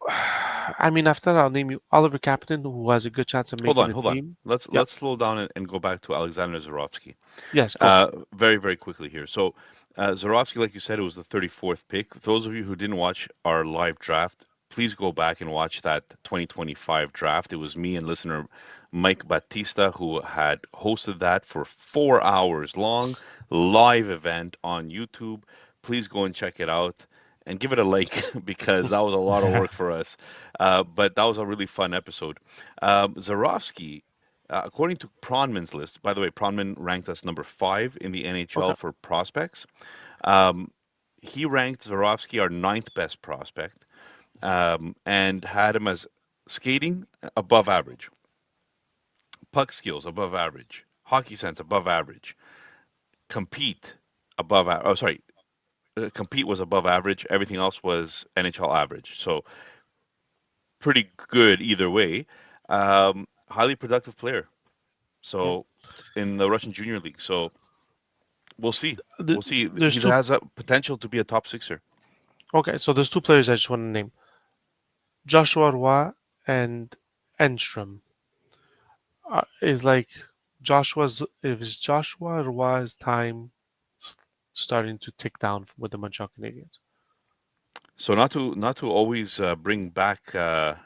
I mean, after that, I'll name you Oliver Kapanen, who has a good chance of Hold making on, the hold on. team. Let's Yep. let's slow down and go back to Alexander Zarovsky. Yes, go. Very very quickly here. So Zarovsky, like you said, it was the 34th pick. For those of you who didn't watch our live draft, please go back and watch that 2025 draft. It was me and listener Mike Batista who had hosted that for 4 hours long live event on YouTube. Please go and check it out and give it a like because that was a lot of work for us. But that was a really fun episode. Zarovsky, according to Pronman's list, by the way, Pronman ranked us number 5 in the Okay. NHL for prospects. Um, he ranked Zarovsky our ninth best prospect and had him as skating above average, puck skills above average, hockey sense above average, compete above. Oh, sorry, compete was above average. Everything else was NHL average. So pretty good either way. Highly productive player. So in the Russian Junior League. So we'll see. Th- We'll see. There's He two. has a potential to be a top sixer. Okay, so there's two players I just want to name: Joshua Roy and Enstrom. Is like Joshua's. Is Joshua Roy's time s- starting to tick down with the Montreal Canadiens? So not to always bring back the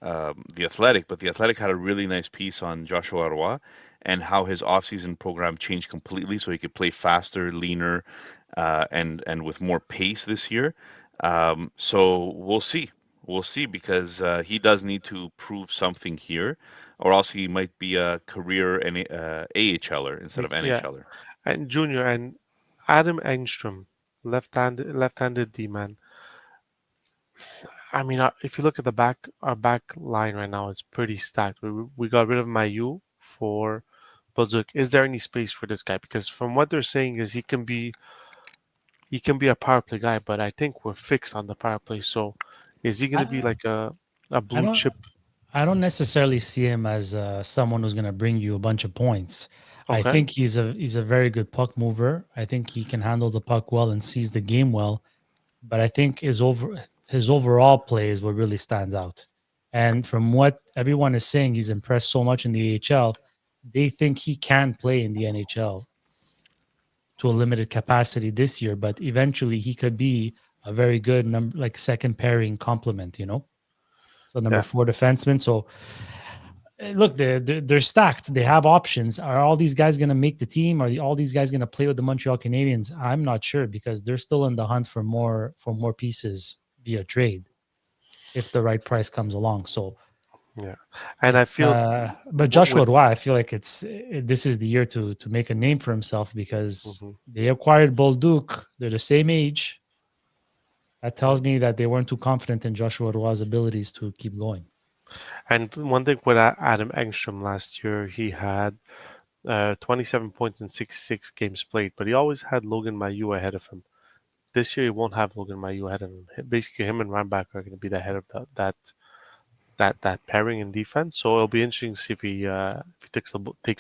Athletic, but the Athletic had a really nice piece on Joshua Roy and how his offseason program changed completely, so he could play faster, leaner, and with more pace this year. So we'll see. We'll see because he does need to prove something here, or else he might be a career AHLer instead of Yeah, NHLer. and Junior and Adam Engstrom, left-handed D-man. I mean, if you look at our back line right now, it's pretty stacked. We got rid of Mayu for Bolduc. Is there any space for this guy? Because from what they're saying is he can be a power play guy, but I think we're fixed on the power play. So is he going to be I, like a I blue don't chip? I don't necessarily see him as someone who's going to bring you a bunch of points. I Okay, think he's a very good puck mover. I think he can handle the puck well and sees the game well. But I think his overall play is what really stands out. And from what everyone is saying, he's impressed so much in the AHL. They think he can play in the NHL to a limited capacity this year, but eventually he could be a very good number, like second pairing complement. So number yeah, four defenseman. So look, they're stacked. They have options. Are all these guys going to make the team? All these guys going to play with the Montreal Canadiens? I'm not sure because they're still in the hunt for more pieces via trade if the right price comes along. So yeah. And I it's feel but Joshua with Roy, I feel like this is the year to make a name for himself because mhm, they acquired Bolduc. They're the same age. That yeah. tells me that they weren't too confident in Joshua Roy's abilities to keep going. And one thing with Adam Engstrom last year, he had 27 points in 66 games played, but he always had Logan Mailloux ahead of him. This year, he won't have Logan Mailloux ahead of him. Basically, him and Reinbach are going to be the head of that pairing in defense. So it'll be interesting to see if he takes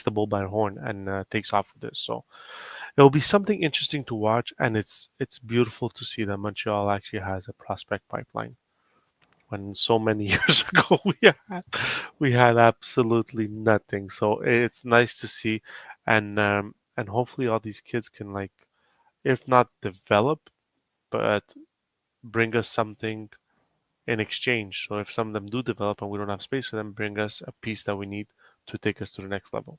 the bull by the horn and takes off with this. So it'll be something interesting to watch, and it's beautiful to see that Montreal actually has a prospect pipeline. When so many years ago we had absolutely nothing. So it's nice to see, and hopefully all these kids can, like, if not develop, but bring us something in exchange. So if some of them do develop and we don't have space for them, bring us a piece that we need to take us to the next level.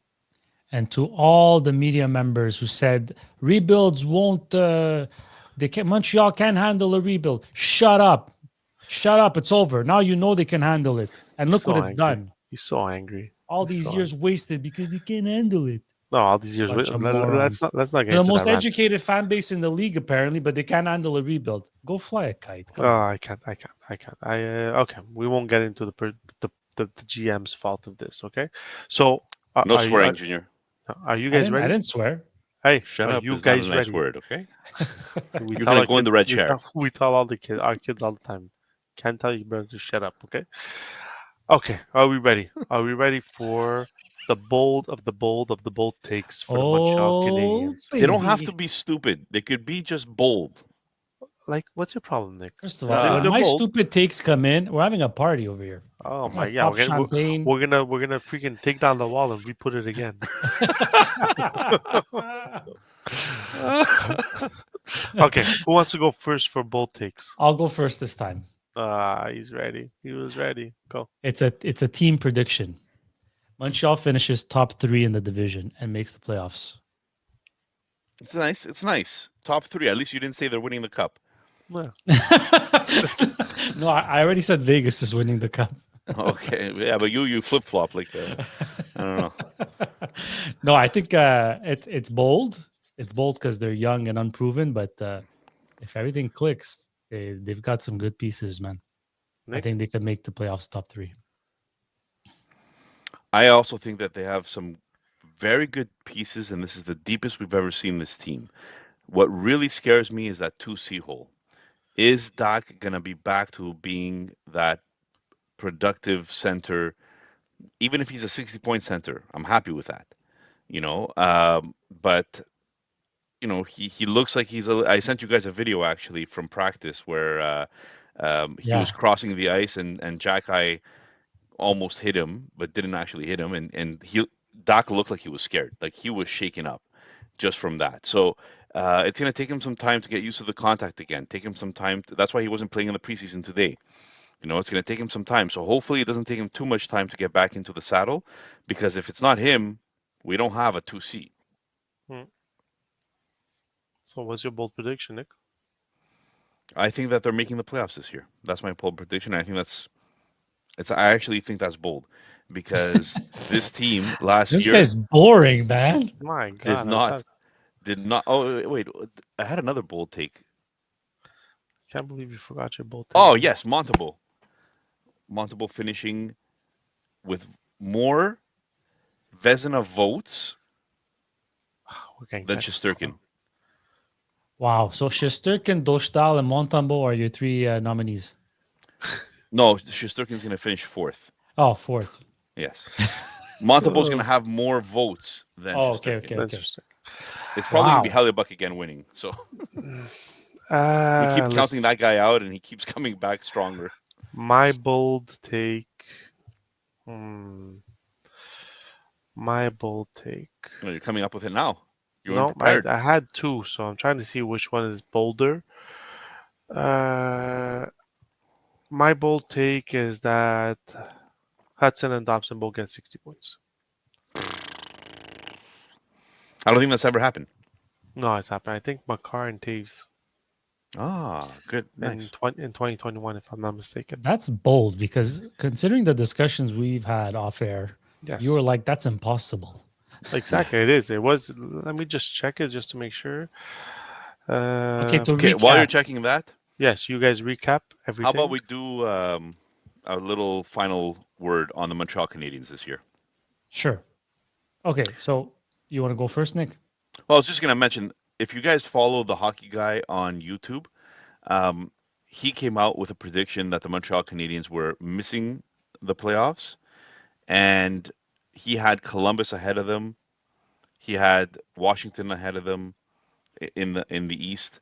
And to all the media members who said rebuilds won't, Montreal can't handle a rebuild. Shut up, shut up. It's over now. You know they can handle it, and He's look what so it's angry. done. He's so angry. All He's these so years angry. wasted because they can't handle it. No, all these years. Bunch of Let's morons. not get They're the into that most rant. educated fan base in the league, apparently, but they can't handle a rebuild. Go fly a kite. Oh, Come on. I can't. I can't. I can't. Okay. We won't get into the GM's fault of this. Okay. So are, No are you swearing, are, Junior. are you I guys didn't. I ready? didn't swear. Hey, Shut are up you is not a guys nice ready? word, okay? We You're tell gonna our go in kids. the red We chair. tell we tell all the kids, our kids, all the time. Can't tell you better to shut up. Okay. Okay. Are we ready? Are we ready for the bold of the bold of the bold takes for the Montreal Oh, Canadiens? They don't have to baby. be stupid. They could be just bold. Like, what's your problem, Nick? First of all, They're, when Ah, they're my bold. stupid takes come in, we're having a party over here. Oh I'm my, gonna yeah. pop champagne. We're gonna freaking take down the wall and re-put it again. Okay, who wants to go first for bold takes? I'll go first this time. He's ready. He was ready. Go. It's a team prediction. Montreal finishes top three in the division and makes the playoffs. it's nice. It's nice. Top three. At least you didn't say they're winning the cup. Yeah. No, I already said Vegas is winning the cup. Okay, yeah, but you flip flop like I don't know. No, I think it's bold. It's bold because they're young and unproven. But if everything clicks, they've got some good pieces, man. I Nick? think they could make the playoffs top three. I also think that they have some very good pieces, and this is the deepest we've ever seen this team. What really scares me is that 2C hole. Is Doc gonna be back to being that productive center even if he's a 60-point center, I'm happy with that. You know, but he looks like he's. I sent you guys a video actually from practice where he Yeah. was crossing the ice and Jack Eye almost hit him, but didn't actually hit him, and Doc looked like he was scared, like he was shaken up just from that. So it's gonna take him some time to get used to the contact again. Take him some time. That's why he wasn't playing in the preseason today. It's gonna take him some time. So hopefully it doesn't take him too much time to get back into the saddle, because if it's not him, we don't have a 2C. Hmm. So, what's your bold prediction, Nick? I think that they're making the playoffs this year. That's my bold prediction. I think that's it's. I actually think that's bold because this team last This year guy's boring, man. My did God, I not thought, did not. Oh wait, I had another bold take. can't believe you forgot your bold Oh take. yes, Montable finishing with more Vezina votes We're getting than technical. Shesterkin. Wow. So Shesterkin, Dostal, and Montembeau are your three nominees. No, Shesterkin's gonna finish fourth. Oh, fourth. Yes, Montable's Oh, gonna have more votes than Oh, okay, Shesterkin. okay, that's okay. interesting. It's probably gonna be Wow. Hellebuck again winning. So we keep counting Let's. that guy out, and he keeps coming back stronger. My bold take. Hmm. My bold take. You're coming up with it now. You're No, unprepared. I had two, so I'm trying to see which one is bolder. Uh, my bold take is that Hudson and Dobson both get 60 points. I don't think that's ever happened. No, it's happened. I think Makar and Taves Ah, good, in nice. 2021, if I'm not mistaken. That's bold because considering the discussions we've had off air, Yes, you were like, that's impossible. exactly. It is. It was. Let me just check it just to make sure. Okay, to Okay, while you're recap. checking that, Yes, you guys recap how about everything. we do a little final word on the Montreal Canadiens this year? Sure. Okay, so you want to go first, Nick? Well, I was just going to mention, if you guys follow the hockey guy on YouTube, um, he came out with a prediction that the Montreal Canadiens were missing the playoffs, and he had Columbus ahead of them. He had Washington ahead of them in the East,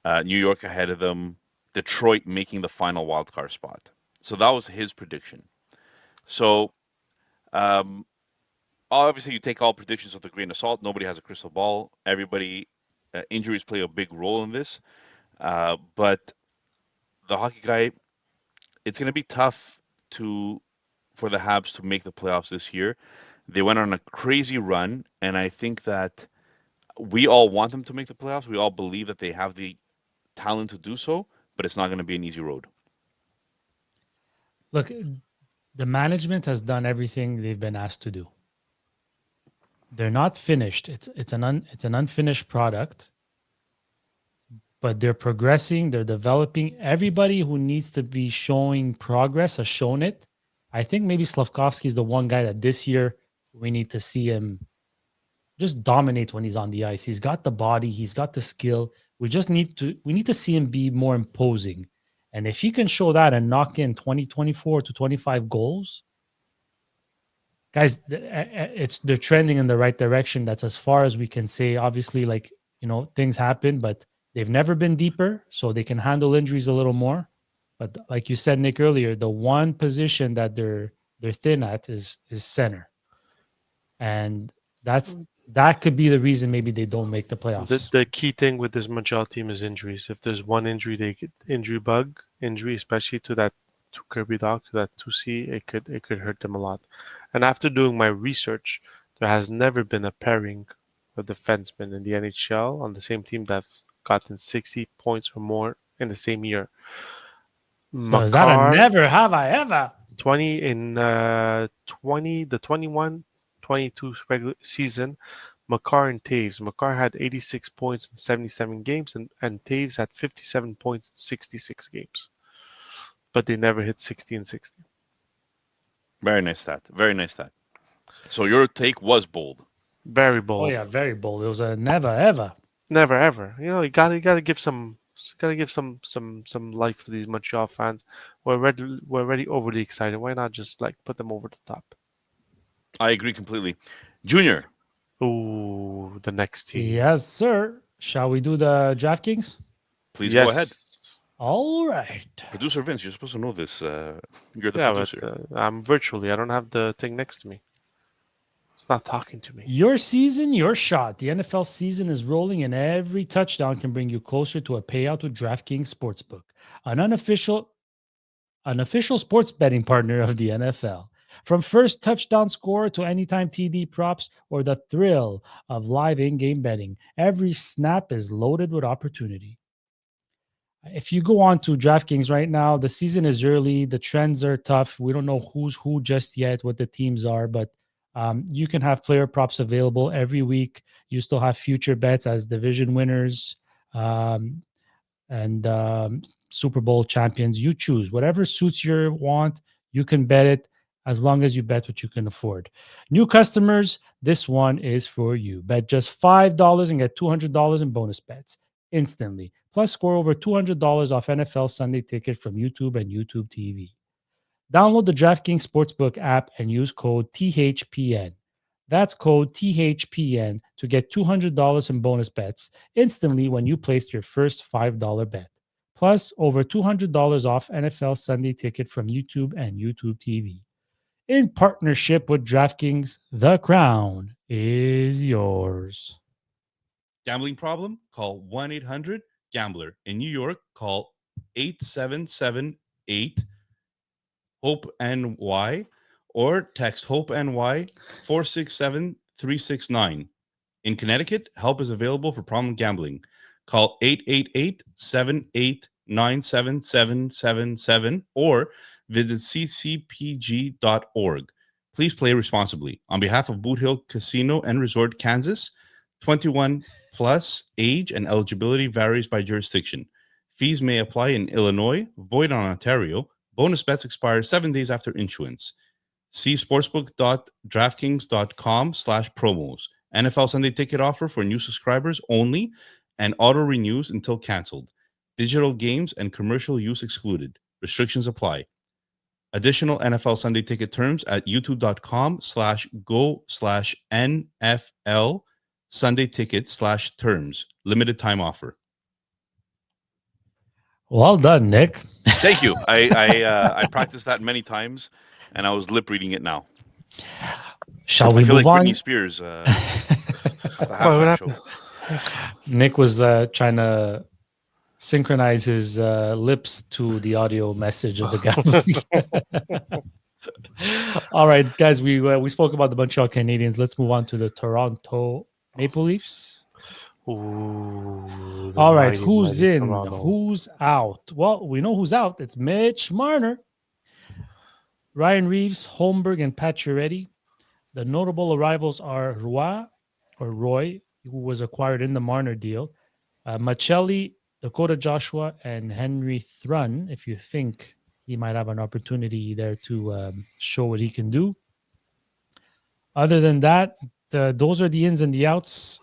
New York ahead of them, Detroit making the final wild card spot. So that was his prediction. So um, obviously, you take all predictions with a grain of salt. Nobody has a crystal ball. Everybody, injuries play a big role in this. But the hockey guy, it's going to be tough to for the Habs to make the playoffs this year. They went on a crazy run, and I think that we all want them to make the playoffs. We all believe that they have the talent to do so, but it's not going to be an easy road. Look, the management has done everything they've been asked to do. They're not finished. It's an unfinished product, but they're progressing, they're developing. Everybody who needs to be showing progress has shown it. I think maybe Slavkovsky is the one guy that this year we need to see him just dominate when he's on the ice. He's got the body, he's got the skill. We need to see him be more imposing. And if he can show that and knock in 20, 24 to 25 goals, guys, it's they're trending in the right direction. That's as far as we can say. Obviously, like things happen, but they've never been deeper, so they can handle injuries a little more. But like you said, Nick, earlier, the one position that they're thin at is center, and that's that could be the reason maybe they don't make the The playoffs. the key thing with this Montreal team is injuries. If there's one injury, they get injury, especially to Kirby Doc, to that 2C, it could hurt them a lot. And after doing my research, there has never been a pairing of defensemen in the NHL on the same team that's gotten 60 points or more in the same year. So is that a Makar never have I ever? 20 in 20 the 21-22 regular season. Makar and Taves. Makar had 86 points in 77 games, and Taves had 57 points in 66 games. But they never hit 60 and 60. Very nice stat. Very nice stat. So your take was bold. Very Oh bold. yeah, very bold. It was a never ever. Never ever. You gotta give some life to these Montreal fans. We're already overly excited. Why not just like put them over the top? I agree completely. Junior, Ooh, the next team. Yes, sir. Shall we do the DraftKings? please go ahead. Yes. All right. Producer Vince, you're supposed to know this. You're the Yeah, but producer. I'm virtually. I don't have the thing next to me. It's not talking to me. Your season, your shot. The NFL season is rolling, and every touchdown can bring you closer to a payout with DraftKings Sportsbook, an unofficial sports betting partner of the NFL. From first touchdown score to anytime TD props or the thrill of live in game betting, every snap is loaded with opportunity. If you go on to DraftKings right now, the season is early. The trends are tough. We don't know who's who just yet, what the teams are, but you can have player props available every week. You still have future bets as division winners. Um, and Super Bowl champions. You choose whatever suits your want. You can bet it as long as you bet what you can afford. New customers, this one is for you. Bet just $5 and get $200 in bonus bets instantly. Plus, score over $200 off NFL Sunday ticket from YouTube and YouTube TV. Download the DraftKings Sportsbook app and use code THPN. That's code THPN to get $200 in bonus bets instantly when you place your first $5 bet. Plus, over $200 off NFL Sunday ticket from YouTube and YouTube TV. In partnership with DraftKings, the crown is yours. Gambling problem? Call 1-800-GAMBLER. In New York, call 8778 HOPE NY or text HOPE NY 467-369. In Connecticut, help is available for problem gambling. Call 888-789-7777 or visit ccpg.org. Please play responsibly. On behalf of Boot Hill Casino and Resort, Kansas, 21 plus age and eligibility varies by jurisdiction. Fees may apply in Illinois, void on Ontario. Bonus bets expire 7 days after issuance. See sportsbook.draftkings.com/promos. NFL Sunday ticket offer for new subscribers only and auto renews until canceled. Digital games and commercial use excluded. Restrictions apply. Additional NFL Sunday ticket terms at youtube.com/go/NFL Sunday ticket/terms. Limited time offer. Well done, Nick. Thank you. I practiced that many times, and I was lip reading it now. Shall we I feel move like on? Britney Spears at the What halftime show. happened? Nick was trying to synchronize his lips to the audio message of the gambling. All right, guys, we spoke about the Montreal Canadiens. Let's move on to the Toronto Maple Leafs. Ooh, the All right, mighty, who's mighty in? Toronto. Who's out? Well, we know who's out. It's Mitch Marner, Ryan Reeves, Holmberg, and Pacioretty. The notable arrivals are Roy, who was acquired in the Marner deal, Machelli, Dakota Joshua, and Henry Thrun, if you think he might have an opportunity there to show what he can do. Other than that, those are the ins and the outs.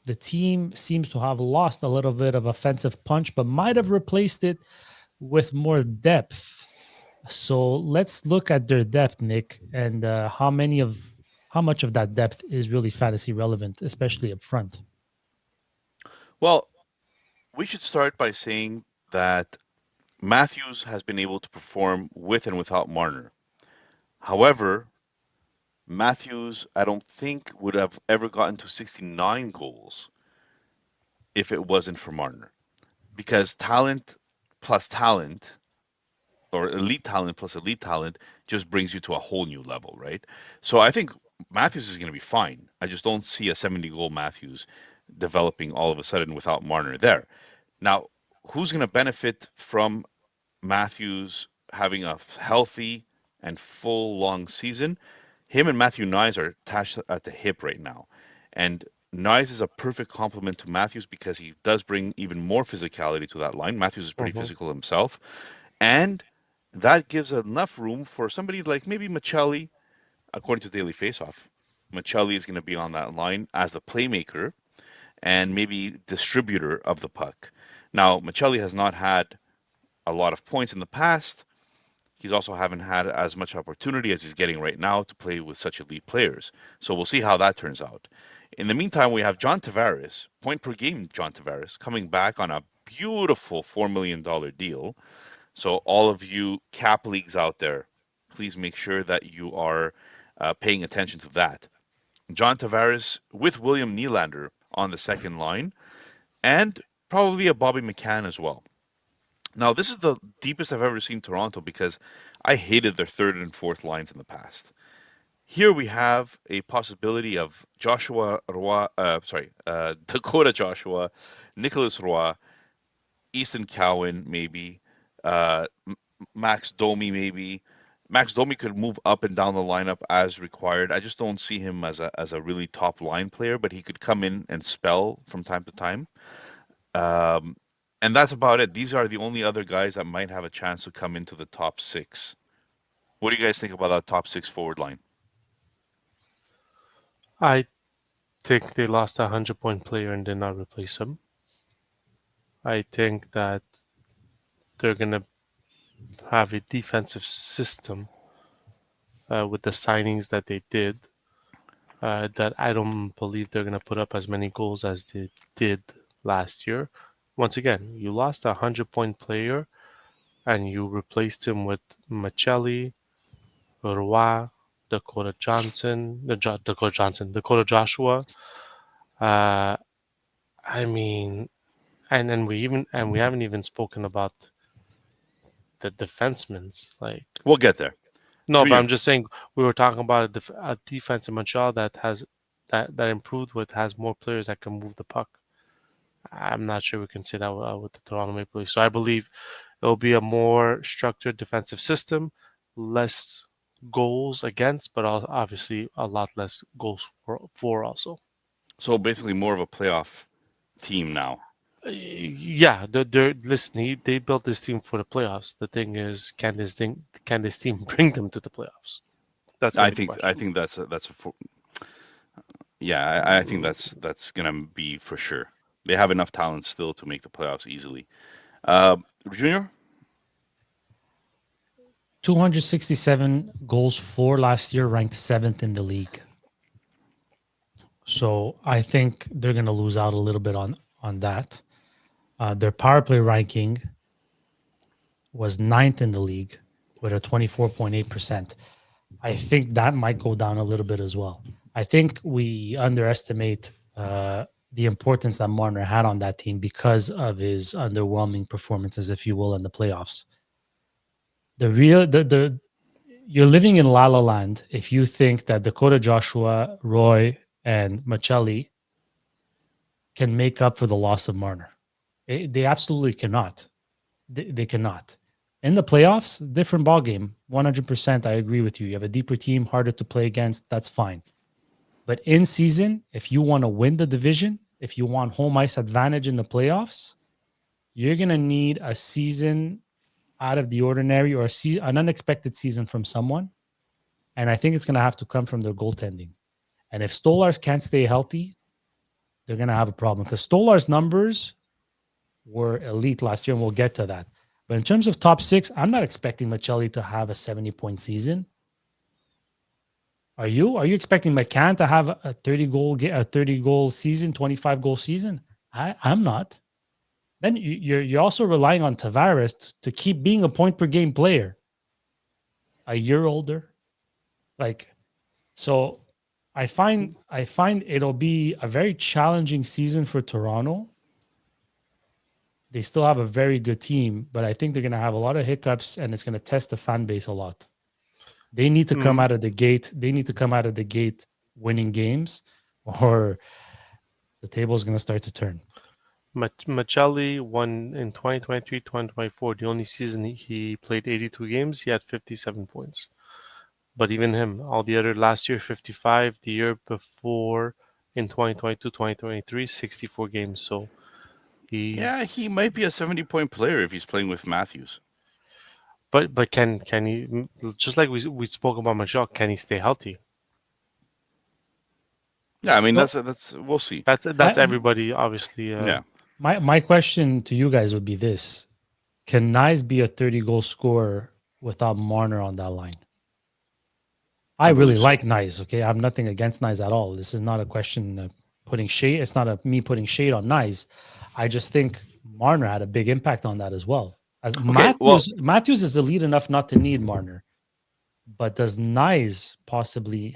The team seems to have lost a little bit of offensive punch, but might have replaced it with more depth. So let's look at their depth, Nick, and how much of that depth is really fantasy relevant, especially up front. Well, we should start by saying that Matthews has been able to perform with and without Marner. However, Matthews, I don't think, would have ever gotten to 69 goals if it wasn't for Marner. Because talent plus talent, or elite talent plus elite talent, just brings you to a whole new level, right? So I think Matthews is going to be fine. I just don't see a 70-goal Matthews developing all of a sudden without Marner there. Now, who's going to benefit from Matthews having a healthy and full long season? Him and Matthew Nyes are attached at the hip right now. And Nyes is a perfect complement to Matthews because he does bring even more physicality to that line. Matthews is pretty physical himself. And that gives enough room for somebody like maybe Machelli, according to Daily Faceoff. Machelli is going to be on that line as the playmaker and maybe distributor of the puck. Now, Machelli has not had a lot of points in the past, He's also haven't had as much opportunity as he's getting right now to play with such elite players. So we'll see how that turns out. In the meantime, we have John Tavares, point per game John Tavares, coming back on a beautiful $4 million deal. So all of you cap leagues out there, please make sure that you are paying attention to that. John Tavares with William Nylander on the second line, and probably a Bobby McCann as well. Now, this is the deepest I've ever seen Toronto because I hated their third and fourth lines in the past. Here we have a possibility of Joshua Roy, Dakota Joshua, Nicholas Roy, Easton Cowan, maybe, Max Domi, maybe. Max Domi could move up and down the lineup as required. I just don't see him as a really top line player, but he could come in and spell from time to time. Um, and that's about it. These are the only other guys that might have a chance to come into the top six. What do you guys think about that top six forward line? I think they lost a 100-point player and did not replace him. I think that they're going to have a defensive system with the signings that they did that I don't believe they're going to put up as many goals as they did last year. Once again, you lost a 100-point player and you replaced him with Machelli, Roy, Dakota Joshua. Uh, I mean, and we haven't even spoken about the defensemen. Like, We'll get there. no, but Junior. I'm just saying we were talking about a defense in Montreal that has that improved with has more players that can move the puck. I'm not sure we can say that with the Toronto Maple Leafs. So I believe it'll be a more structured defensive system, less goals against, but obviously a lot less goals for also. So basically, more of a playoff team now. Yeah, they're listen. They built this team for the playoffs. The thing is, can this team bring them to the playoffs? That's gonna be the question. I think yeah, I think that's gonna be for sure. They have enough talent still to make the playoffs easily. Junior, 267 goals for last year, ranked seventh in the league. So I think they're going to lose out a little bit on that. Their power play ranking was ninth in the league with a 24.8%. I think that might go down a little bit as well. I think we underestimate the importance that Marner had on that team because of his underwhelming performances, if you will, in the playoffs. You're living in La La Land if you think that Dakota Joshua, Roy, and Machelli can make up for the loss of Marner. They absolutely cannot. They cannot. In the playoffs, different ballgame. 100%, I agree with you. You have a deeper team, harder to play against. That's fine. But in season, if you want to win the division, if you want home ice advantage in the playoffs, you're going to need a season out of the ordinary or an unexpected season from someone. And I think it's going to have to come from their goaltending. And if Stolarz can't stay healthy, they're going to have a problem because Stolar's numbers were elite last year, and we'll get to that. But in terms of top six, I'm not expecting Machelli to have a 70-point season. Are you? Are you expecting McCann to have a 30-goal season, 25-goal season? I'm not. Then you're also relying on Tavares to keep being a point per game player. A year older, so. I find it'll be a very challenging season for Toronto. They still have a very good team, but I think they're going to have a lot of hiccups, and it's going to test the fan base a lot. They need to come out of the gate. They need to come out of the gate winning games, or the table is going to start to turn. Machelli won in 2023-2024. The only season he played 82 games, he had 57 points. But even him, all the other last year, 55. The year before, in 2022-2023, 64 games. So he might be a 70-point player if he's playing with Matthews. But can he, just like we spoke about Montreal, can he stay healthy? Yeah, I mean that's we'll see. That's everybody obviously. Yeah. My question to you guys would be this: can Nyes be a 30-goal scorer without Marner on that line. I I really believe so. like Nice. Okay, I have nothing against Nice at all. This is not a question of putting shade. It's not me putting shade on Nice. I just think Marner had a big impact on that as well. As Okay, well, Matthews is elite enough not to need Marner, but did Nice possibly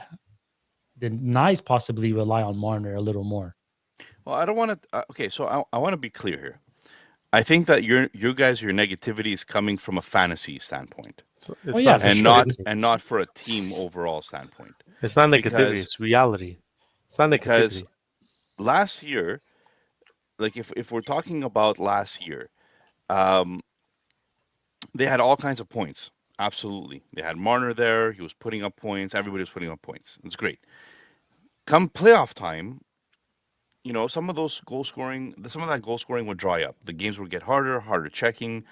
rely on Marner a little more? I don't want to. Okay, so I want to be clear here. I think that your negativity is coming from a fantasy standpoint, So Oh it's yeah, not for and sure. not negativity. and not for a team overall standpoint. It's not negativity. Because It's reality. It's not because negativity. last year, like if we're talking about last year, um, they had all kinds of points. Absolutely, they had Marner there. He was putting up points. Everybody was putting up points. It's great. Come playoff time, some of that goal scoring would dry up. The games would get harder checking.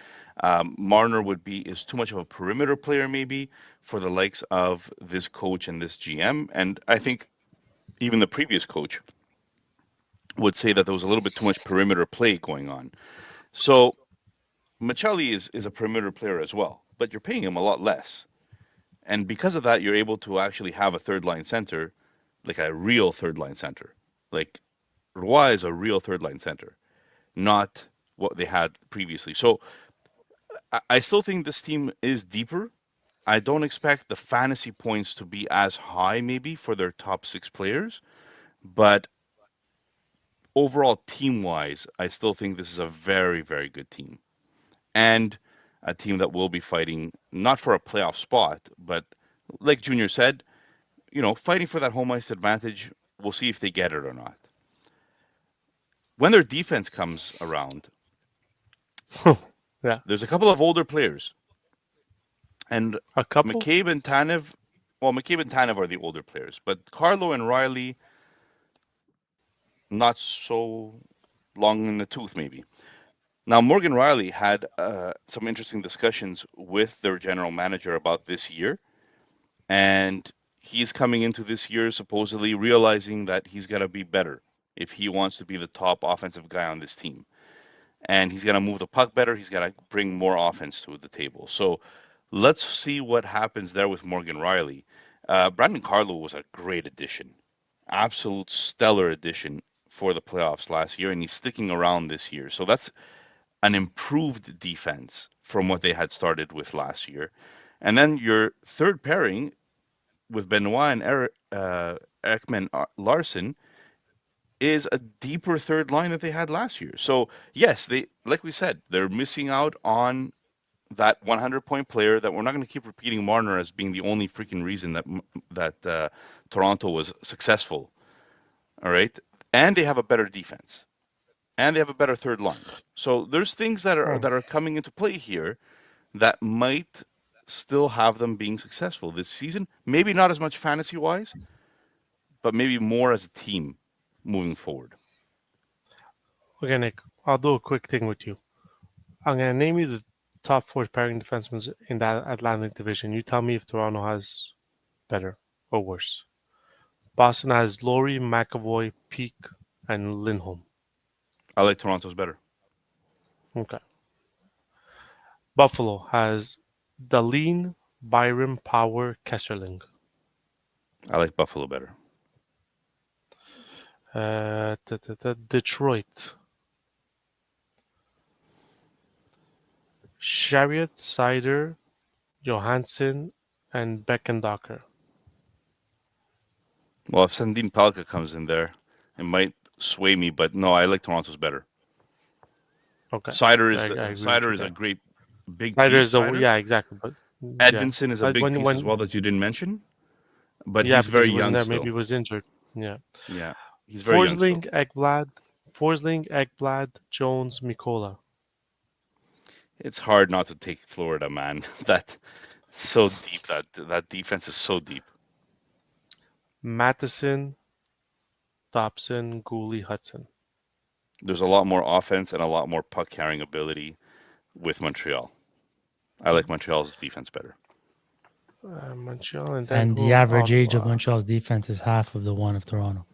Marner is too much of a perimeter player, maybe, for the likes of this coach and this GM. And I think even the previous coach would say that there was a little bit too much perimeter play going on. So Michelli is a perimeter player as well, but you're paying him a lot less. And because of that, you're able to actually have a third line center, like a real third line center. Like Roy is a real third line center, not what they had previously. So I still think this team is deeper. I don't expect the fantasy points to be as high, maybe, for their top six players. But overall, team wise, I still think this is a very, very good team. And a team that will be fighting not for a playoff spot, but like Junior said, fighting for that home ice advantage. We'll see if they get it or not. When their defense comes around, Yeah, there's a couple of older players, and a couple. McCabe and Tanev. Well, McCabe and Tanev are the older players, but Carlo and Riley, not so long in the tooth, maybe. Now, Morgan Riley had some interesting discussions with their general manager about this year, and he's coming into this year supposedly realizing that he's got to be better if he wants to be the top offensive guy on this team. And he's going to move the puck better. He's going to bring more offense to the table. So let's see what happens there with Morgan Riley. Brandon Carlo was a great addition, absolute stellar addition for the playoffs last year, and he's sticking around this year. So that's an improved defense from what they had started with last year. And then your third pairing with Benoit and Ekman Larson is a deeper third line that they had last year. So yes, they, like we said, they're missing out on that 100-point player. That we're not going to keep repeating Marner as being the only freaking reason that Toronto was successful. All right, and they have a better defense, and they have a better third line. So there's things that are coming into play here that might still have them being successful this season. Maybe not as much fantasy wise, but maybe more as a team moving forward. Okay, Nick, I'll do a quick thing with you. I'm going to name you the top four pairing defensemen in that Atlantic division. You tell me if Toronto has better or worse. Boston has Laurie, McAvoy, Peak, and Lindholm. I like Toronto's better. Okay. Buffalo has Dahlin, Byram, Power, Kesserling. I like Buffalo better. Detroit. Chariot, Sider, Johansson, and Beckendocker. Well, if Sandin Palka comes in there, it might sway me, but no, I like Toronto's better. Okay. Cider is I agree with Cider you is a there. great big Sider piece. is the Cider. yeah, exactly. But yeah. Edvinson is a big piece as well that you didn't mention, but Yeah, he's because very he wasn't young there. still. Maybe he was injured. Yeah. Yeah, he's very young still. Forsling, Ekblad, Jones, Mikola. It's hard not to take Florida, man. That so deep. That defense is so deep. Matheson, Dobson, Gooley, Hudson. There's a lot more offense and a lot more puck carrying ability with Montreal. I like Montreal's defense better. Montreal and then And the average age of Montreal's defense is half of the one of Toronto.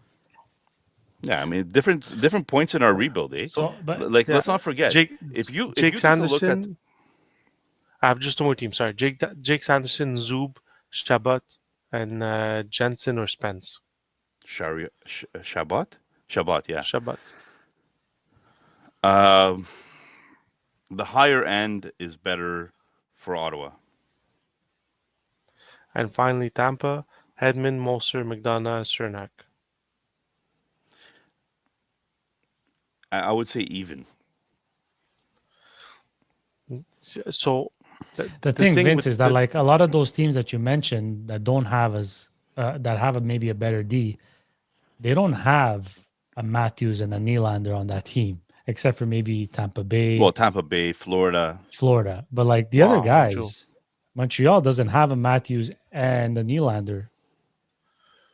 Yeah, I mean different points in our rebuild, eh? So, but Like Yeah. let's not forget Jake if you Jake take a look at Sanderson. I have just one more team. Sorry, Jake Sanderson, Zub, Shabbat, and Jensen or Spence. Shabbat? Shabbat, yeah. Shabbat. Um, the higher end is better for Ottawa. And finally, Tampa, Hedman, Moser, McDonough, Cernak. I would say even. So The the thing, thing Vince, with is that like a lot of those teams that you mentioned that don't have as that have maybe a better D, they don't have a Matthews and a Nylander on that team, except for maybe Tampa Bay, Well, Tampa Bay, Florida. Florida. But like the other Montreal. guys, Montreal doesn't have a Matthews and a Nylander.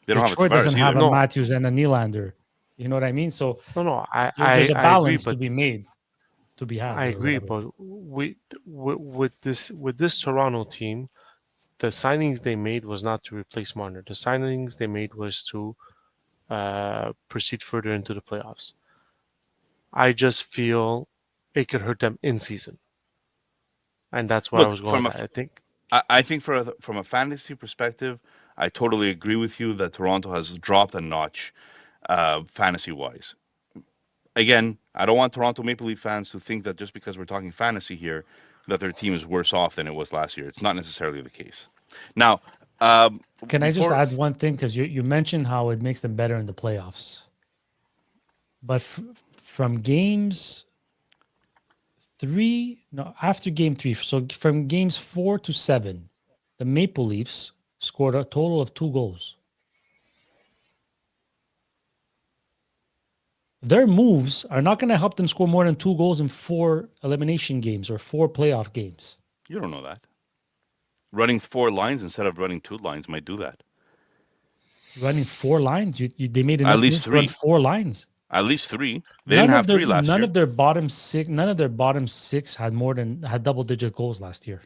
They don't have a Detroit doesn't Tavares have either. a No, Matthews and a Nylander. You know what I mean? So no. there's a I agree, balance to but be made, to be had, I or agree, whatever. but with this Toronto team, the signings they made was not to replace Marner. The signings they made was to proceed further into the playoffs. I just feel it could hurt them in season, and that's where I Look, was going with that. I think I think from a fantasy perspective, I totally agree with you that Toronto has dropped a notch, fantasy wise. Again, I don't want Toronto Maple Leaf fans to think that just because we're talking fantasy here, that their team is worse off than it was last year. It's not necessarily the case. Now, Can I just before add one thing? Because you mentioned how it makes them better in the playoffs. But from games three, no, after game three, so from games 4 to 7, the Maple Leafs scored a total of 2 goals. Their moves are not going to help them score more than 2 goals in 4 elimination games or 4 playoff games. you don't know that running 4 lines instead of running 2 lines might do that. Running 4 lines, they made At enough least moves to run 3. 4 lines. At least 3. They didn't have 3 last None year. of their bottom six, none of their bottom six had double-digit goals last year.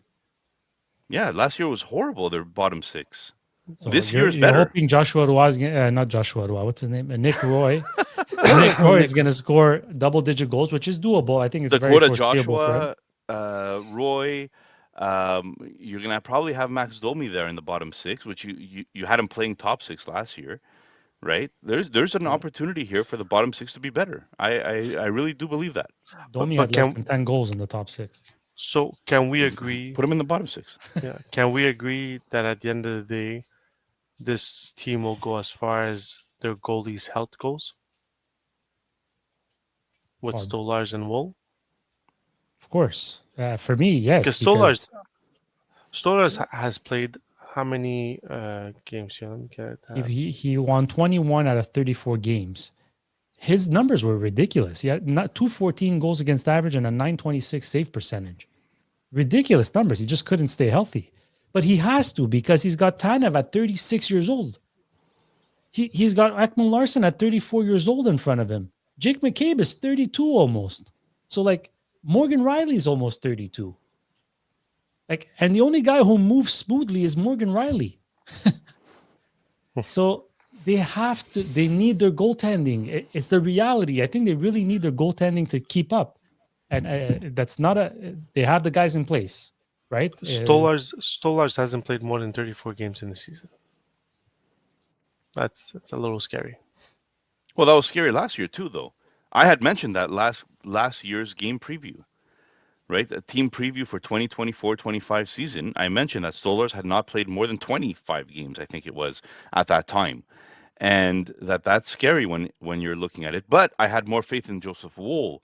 Yeah, last year was horrible. Their bottom 6. So This year is you're better. hoping Joshua Roy is not Joshua Roy. What's his name? Nick Roy. Nick Roy is going to score double-digit goals, which is doable. I think it's very Dakota foreseeable for him. Joshua, Roy. You're gonna probably have Max Domi there in the bottom 6, which you had him playing top 6 last year, right? There's an opportunity here for the bottom 6 to be better. I really do believe that. Domi but had less than 10 goals in the top 6. so can we agree? Put him in the bottom 6. Yeah, can we agree that at the end of the day, this team will go as far as their goalies' health goes with Oh, Stolars and Wool? of course. For me, yes. Because Because Stolars has played how many games here? Let me get it. he won 21 out of 34 games. His numbers were ridiculous. He had not 214 goals against average and a 926 save percentage. Ridiculous numbers. He just couldn't stay healthy. But he has to because he's got Tanev at 36 years old. He's got Ekman Larson at 34 years old in front of him. Jake McCabe is 32 almost. So like Morgan Riley's almost 32. Like, and the only guy who moves smoothly is Morgan Riley. So they need their goaltending. It's the reality. I think they really need their goaltending to keep up. And that's not they have the guys in place, right? Stolars hasn't played more than 34 games in the season. That's a little scary. Well, that was scary last year too, though. I had mentioned that last year's game preview, right? A team preview for 2024-25 season. I mentioned that Stolars had not played more than 25 games, I think it was, at that time. And that's scary when you're looking at it. But I had more faith in Joseph Wool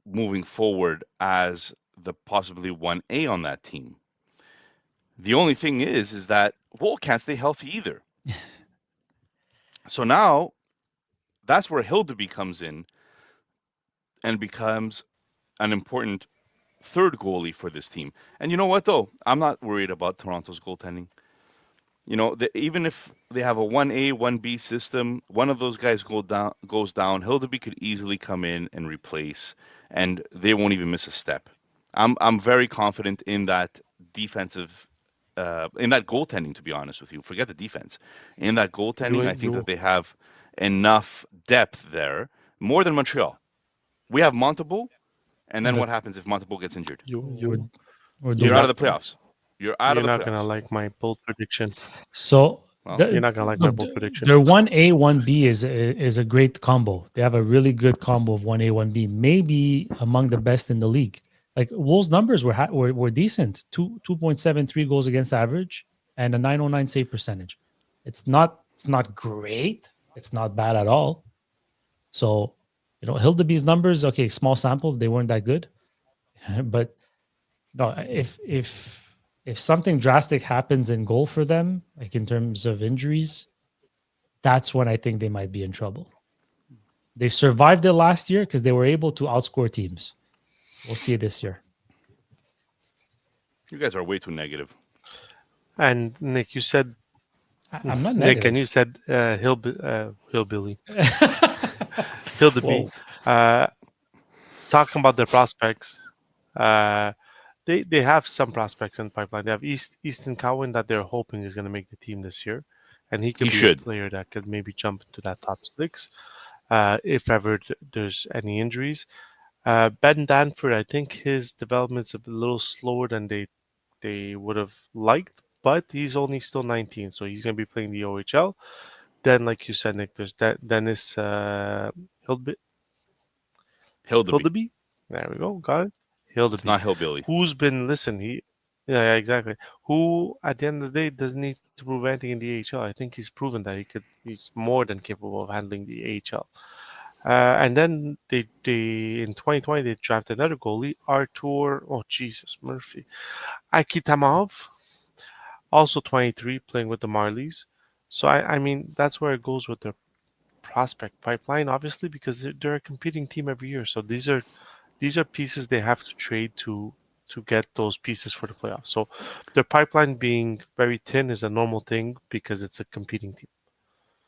moving forward as the possibly 1A on that team. The only thing is that Wool can't stay healthy either. So now that's where Hildeby comes in and becomes an important third goalie for this team. And you know what, though? I'm not worried about Toronto's goaltending. You know, even if they have a 1A, 1B system, one of those guys goes down. Hildeby could easily come in and replace, and they won't even miss a step. I'm very confident in that defensive, in that goaltending. To be honest with you, forget the defense. In that goaltending, I think that they have enough depth there, more than Montreal. We have Montembeault, and then what happens if Montembeault gets injured? Or do You're out we? of the playoffs. You're out of You're the not gonna playoffs. like my bold prediction. So Well, You're not gonna like my look, bold prediction. their 1A 1B is a great combo. They have a really good combo of 1A 1B, maybe among the best in the league. Like Wolves' numbers were decent, 2.73 goals against average and a 909 save percentage. It's not great. It's not bad at all. So Hildeby's numbers, okay, small sample, they weren't that good, but no, if something drastic happens in goal for them, like in terms of injuries, that's when I think they might be in trouble. They survived it last year because they were able to outscore teams. We'll see it this year. you guys are way too negative. And Nick, you said I'm not Nick, negative. and you said hillbilly, Hildeby. Whoa. Uh, talking about their prospects, uh, they have some prospects in the pipeline. They have Easton Cowan that they're hoping is going to make the team this year, and he could He be a should. player that could maybe jump into that top six if ever there's any injuries. Ben Danford, I think his development's a little slower than they would have liked, but he's only still 19, so he's going to be playing the OHL. Then, like you said, Nick, there's Dennis Hildeby. Hildeby. Hildeby. There we go. Got it. It's Hildeby. not hillbilly. Who's been listen? Yeah, exactly. Who at the end of the day doesn't need to prove anything in the AHL. I think he's proven that he's more than capable of handling the AHL. And then they in 2020 they drafted another goalie, Artur. Oh Jesus, Murphy, Akitamov, also 23, playing with the Marlies. So I mean that's where it goes with their prospect pipeline, obviously, because they're a competing team every year. So these are pieces they have to trade to get those pieces for the playoffs. So their pipeline being very thin is a normal thing because it's a competing team.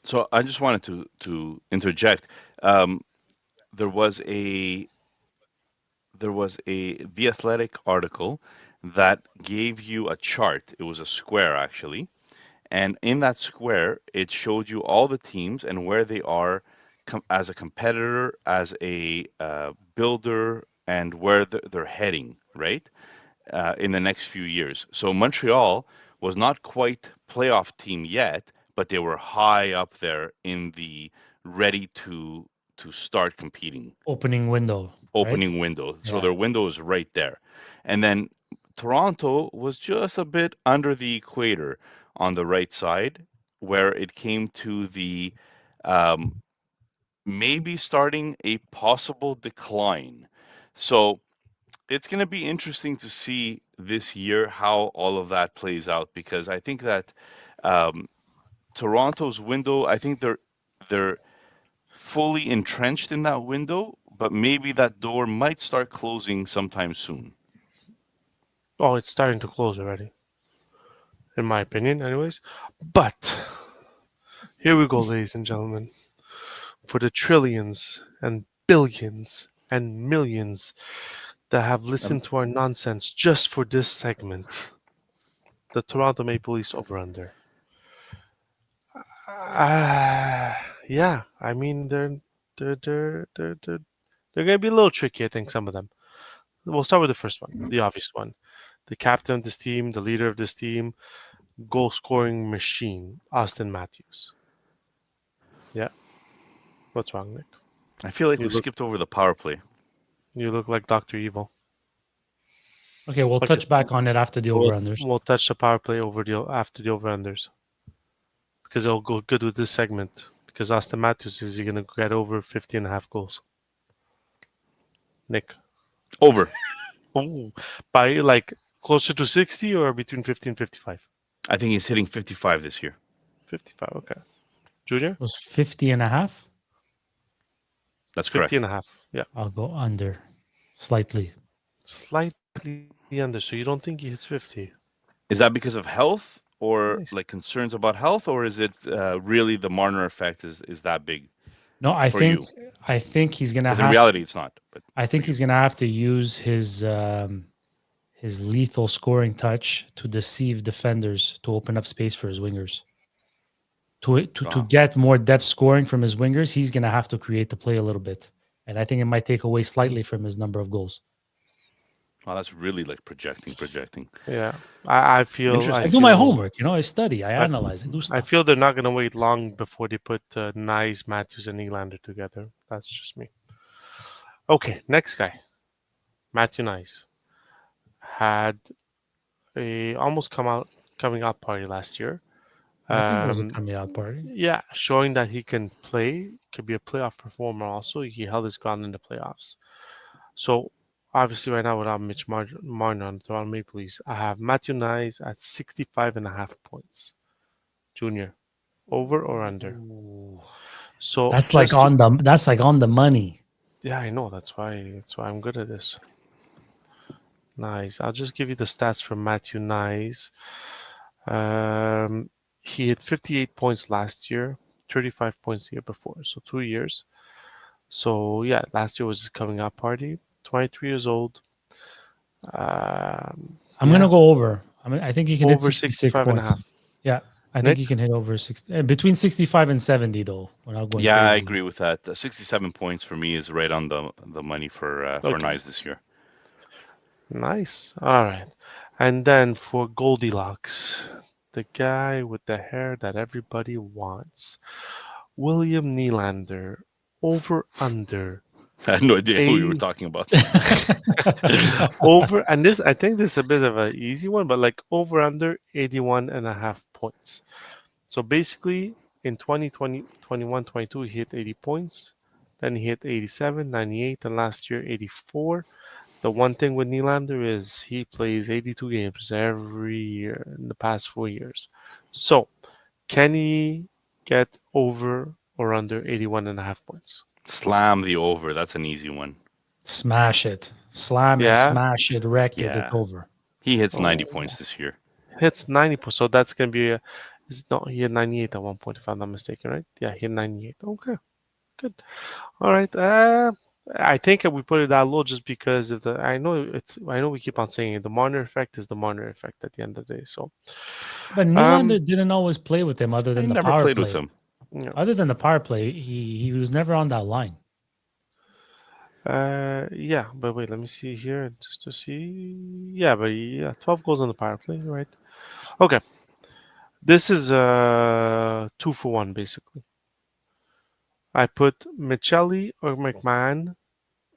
So I just wanted to interject. Um, there was a The Athletic article that gave you a chart. It was a square actually, and in that square it showed you all the teams and where they are as a competitor, as a builder, and where they're heading. Right. In the next few years. So Montreal was not quite playoff team yet, but they were high up there in the ready to start competing Opening window, right? opening window. So Yeah. their window is right there. And then Toronto was just a bit under the equator on the right side, where it came to the um, maybe starting a possible decline. So it's going to be interesting to see this year how all of that plays out, because I think that um, Toronto's window, I think they're fully entrenched in that window, but maybe that door might start closing sometime soon. Oh, it's starting to close already, in my opinion, anyways. But here we go, ladies and gentlemen, for the trillions and billions and millions that have Um, listened to our nonsense just for this segment. The Toronto Maple Leafs over under. Yeah, I mean they're gonna be a little tricky. I think some of them. We'll start with the first one, the obvious one. The captain of this team, the leader of this team, goal scoring machine, Austin Matthews. Yeah, what's wrong, Nick? I feel like You we look skipped over the power play. you look like Doctor Evil. Okay, we'll Okay, touch back on it after the over we'll unders. we'll touch the power play after the over unders because it'll go good with this segment. Because Austin Matthews is he gonna get over 50.5 goals? Nick. Over. Oh, by like closer to 60 or between 50 and 55? I think he's hitting 55 this year. 55, okay. Junior? It was 50 and a half. That's 50 correct. and a half. Yeah. I'll go under slightly. Slightly under. So you don't think he hits 50? Is that because of health or Nice. like concerns about health, or is it really the Marner effect is that big No, I for think you? I think he's gonna Because in have. reality, it's not. But I for think you, he's gonna have to use his lethal scoring touch to deceive defenders to open up space for his wingers. To wow. get more depth scoring from his wingers, he's gonna have to create the play a little bit, and I think it might take away slightly from his number of goals. Well, that's really like projecting. Yeah, I feel I I Interesting. do my feel homework. I study. I I, analyze. I do I stuff. feel they're not going to wait long before they put Nyes, Matthews, and Nylander together. That's just me. Okay, next guy, Matthew Nyes had a almost coming out party last year. I think it was a Um, coming out party. yeah, showing that he can play, could be a playoff performer. Also, he held his ground in the playoffs. So obviously, right now without Mitch Marner on the Toronto Maple Leafs, I have Matthew Nyes at 65.5 points. Junior, over or under? Ooh. So That's like just to, on the money. yeah, I know that's why I'm good at this. Nice. I'll just give you the stats for Matthew Nyes. Um, he had 58 points last year, 35 points the year before, so 2 years. So yeah, last year was his coming out party. 23 years old. I'm gonna Yeah, go over. I think he can hit over 66 65 and a points. half. Yeah, I think Nick? he can hit over 60, between 65 and 70 though. We're not going Yeah, I crazy. agree with that. 67 points for me is right on the money for Okay, Knives this year. nice. All right. And then for Goldilocks, the guy with the hair that everybody wants, William Nylander, over under I had no idea who you were 80 talking about. over, and this I think this is a bit of an easy one, but like over under 81 and a half points. So basically in 2020, 21, 22, he hit 80 points. Then he hit 87, 98, and last year 84. The one thing with Nylander is he plays 82 games every year in the past 4 years. So can he get over or under 81 and a half points? Slam the over. That's an easy one. Smash it, slam it, Yeah. smash it, wreck it. It's Yeah. over. He hits 90 Oh, points this year. hits 90. So that's gonna be is no, he had 98 at one point, if I'm not mistaken, right? Yeah, he had 98. Okay, good. All right. I think we put it that low just because of the. I know we keep on saying it. The Marner effect is the Marner effect at the end of the day. So, But um, Nylander didn't always play with him other I than the never power played with play. him. you know, Other than the power play, he was never on that line. yeah. But wait, let me see here just to see. Yeah, but yeah, 12 goals on the power play, right? Okay, this is 2 for 1 basically. I put Michelli or McMahon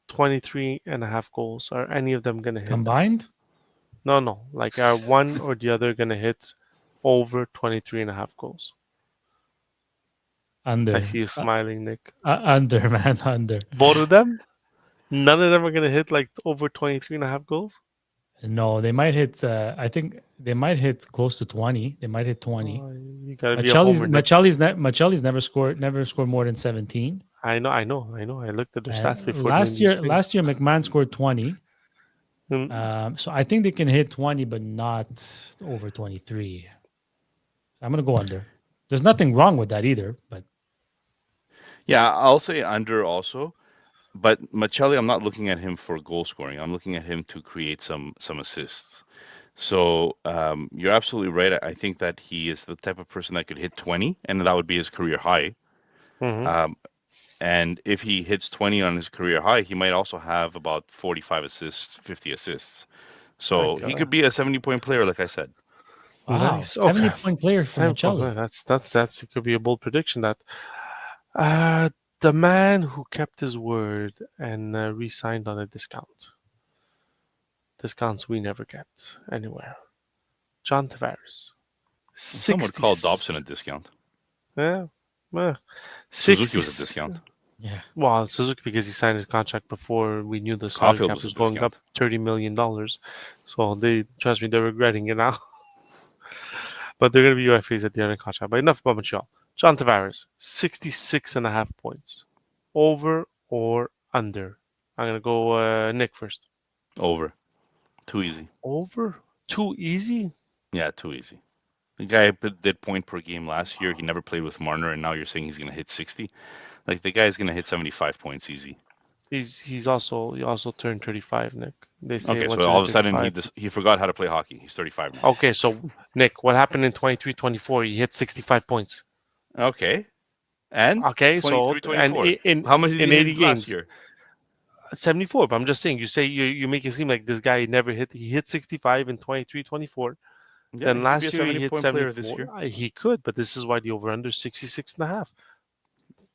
23 and a half goals. Are any of them gonna hit that? Combined, No, no. Like are one or the other gonna hit over 23 and a half goals? I under, see you smiling, Nick. under, man, under. Both of them? None of them are gonna hit like over 23 and a half goals? No, they might hit. I think they might hit close to 20. They might hit 20. Oh, you gotta be a homer, Nick. Machelli's never scored more than 17. I know. I looked at their And stats before doing these things. last year McMahon scored 20. Mm, So I think they can hit 20, but not over 23. So I'm gonna go under. There's nothing wrong with that either, but Yeah, I'll say under also. But Machelli, I'm not looking at him for goal scoring. I'm looking at him to create some assists. So you're absolutely right. I think that he is the type of person that could hit 20, and that would be his career high. hmm Um, and if he hits 20 on his career high, he might also have about 45 assists, 50 assists. So Like he could be a 70-point player, like I said. wow, nice. Okay. 70-point player for 10 points. Machelli. That's it could be a bold prediction that uh the man who kept his word and re-signed on a discount. Discounts we never get anywhere. John Tavares. Some would 60. call Dobson a discount. Yeah. yeah. Suzuki 60. was a discount. Yeah. Well, Suzuki because he signed his contract before we knew the salary Caulfield cap was a was going up discount. $30 million. So they trust me, they're regretting it now. But they're gonna be UFAs at the end of the contract. But enough about Montreal. John Tavares, 66.5 points. Over or under? I'm gonna go Nick first. Over. Too easy. Over? Too easy? Yeah, too easy. The guy did point per game last year. He never played with Marner, and now you're saying he's going to hit 60. Like the guy's going to hit 75 points easy. He also turned 35, Nick. They say Okay, so once you all hit of a sudden 35. he forgot how to play hockey. He's 35 now. Okay, so Nick, what happened in 23, 24? He hit 65 points. Okay, and Okay, so 23, and 24. How much did in he 80 hit last games, year? 74. But I'm just saying, you make it seem like this guy never hit. He hit 65 in 23, 24. Yeah, Then he could be a last year he 70 hit point player this 74. year. He could, but this is why the over under 66 and a half.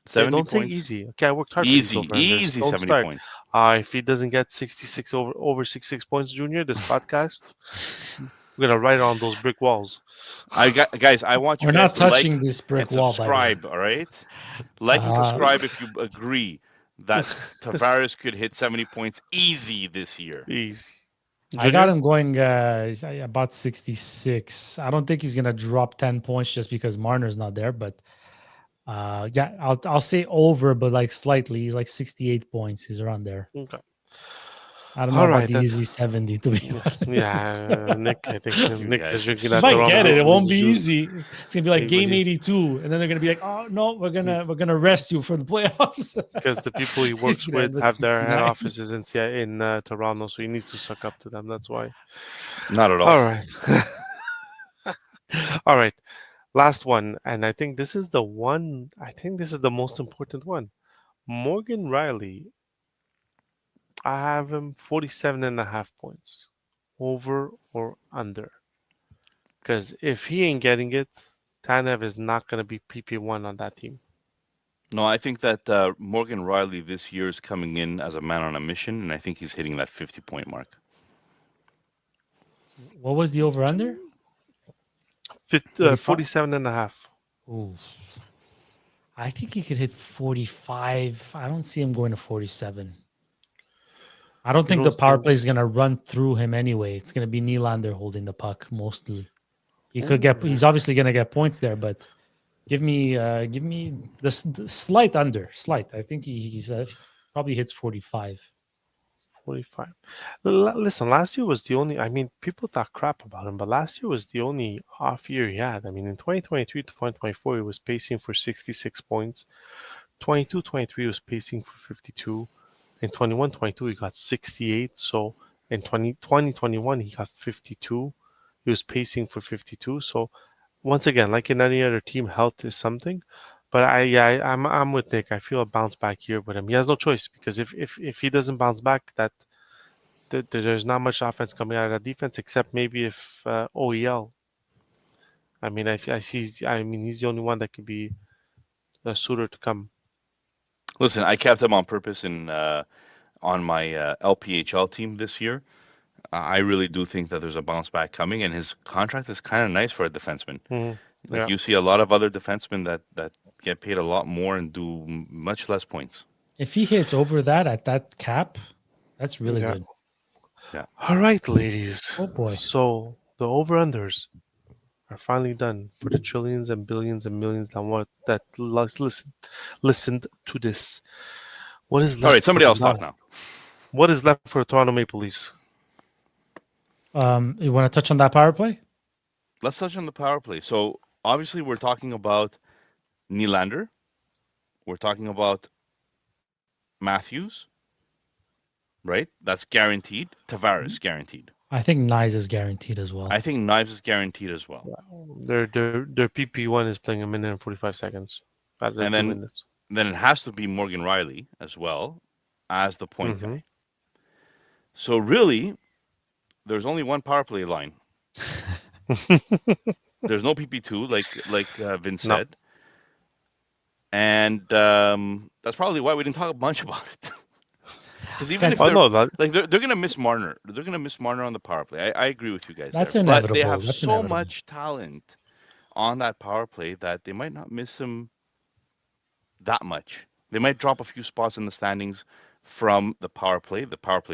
Okay, 70 don't say points. easy. Okay, I worked hard for these Easy, over unders. easy Don't 70 start. points. If he doesn't get 66 over 66 points, Junior, this podcast, we're gonna write on those brick walls. Guys, I want you We're guys not to like touching this and brick wall, by the way. subscribe, all right? Like and Uh, subscribe if you agree that Tavares could hit 70 points easy this year. Easy. I got Junior? him going about 66. I don't think he's gonna drop 10 points just because Marner's not there, but yeah, I'll say over, but like slightly. He's like 68 points. He's around there. Okay. I don't know All about right, the that's easy 70 to be honest. yeah. Nick, I think Nick guys is are drinking You at the might wrong get it. It table. won't be easy. It's gonna be like He- game he- 82, and then they're gonna be like, "Oh no, we're gonna rest you for the playoffs." Because the people he He's works gonna end with with have their head 69. offices in Toronto, so he needs to suck up to them. That's why. Not at all. All right. All right. Last one, and I think this is the one. I think this is the most important one. Morgan Riley. I have him 47 and a half points, over or under. Because if he ain't getting it, Tanev is not going to be PP1 on that team. No, I think that Morgan Riley this year is coming in as a man on a mission, and I think he's hitting that 50-point mark. What was the over under? 47 and a half. Ooh. I think he could hit 45. I don't see him going to 47. I don't think the don't power think- play is going to run through him anyway. It's going to be Nylander holding the puck mostly. He could get. He's obviously going to get points there, but give me the slight under. Slight. I think he's probably hits 45. 45. Listen, last year was the only. I mean, people thought crap about him, but last year was the only off year he had. I mean, in 2023 to 2024, he was pacing for 66 points. 22-23 was pacing for 52. In 21-22, he got 68. So in 2021, he got 52. He was pacing for 52. So once again, like in any other team, health is something. But I'm with Nick. I feel a bounce back here with him. He has no choice because if he doesn't bounce back, there's not much offense coming out of that defense except maybe if OEL. I mean, I see. I mean, he's the only one that could be a suitor to come. Listen, I kept him on purpose on my LPHL team this year. I really do think that there's a bounce back coming, and his contract is kind of nice for a defenseman. Like Yeah. you see a lot of other defensemen that get paid a lot more and do much less points. If he hits over that at that cap, that's really Yeah. good. All right, ladies. Oh boy. So the over-unders are finally done for the trillions and billions and millions that listened to this. What is left? All right, somebody for else talk now. What is left for the Toronto Maple Leafs? You want to touch on that power play? Let's touch on the power play. So obviously we're talking about Nylander. We're talking about Matthews, right? That's guaranteed. Tavares guaranteed. I think Nyes is guaranteed as well. I think Knives is guaranteed as well. Their PP1 is playing a minute and 45 seconds. Out of And the then- 2 minutes. Then it has to be Morgan Riley as well as the point guy. So really, there's only one power play line. There's no PP2 like Vince No. said. And that's probably why we didn't talk much about it. Because even if Oh they're, no, that, like they're gonna miss Marner. They're gonna miss Marner on the power play. I agree with you guys. That's there. But they inevitable. have That's so inevitable. much talent on that power play that they might not miss him that much. They might drop a few spots in the standings from the power play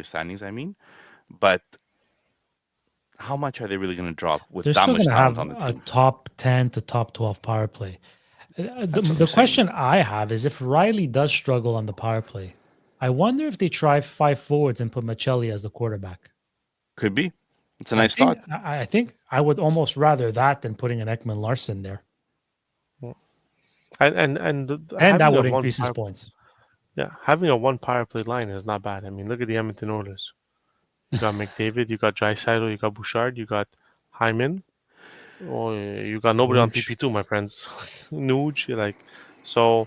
standings, I mean. But how much are they really going to drop with They're that still much going to talent have on the a team? top 10 to top 12 power play. what The I'm saying. question I have is if Riley does struggle on the power play, I wonder if they try 5 forwards and put Machelli as the quarterback. Could be. It's a I nice think, thought. I think I would almost rather that than putting an Ekman Larson there. and And having that a would one increase his power- points. Yeah, having a one power play line is not bad. I mean, look at the Edmonton Oilers. You got McDavid, you got Draisaitl, you got Bouchard, you got Hyman. Oh, you got nobody on Nuge. PP2, my friends. Nuge, so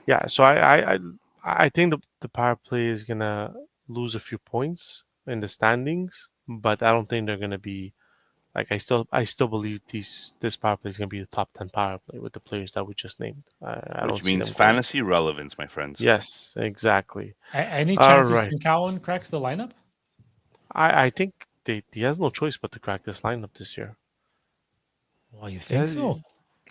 yeah. So I think the power play is gonna lose a few points in the standings, but I don't think they're gonna be like I still believe this power play is gonna be the top 10 power play with the players that we just named. I Which don't see means them going. fantasy relevance, my friends. Yes, exactly. Any All chances right. Cowan cracks the lineup? I think he has no choice but to crack this lineup this year. Well, you He think has, so?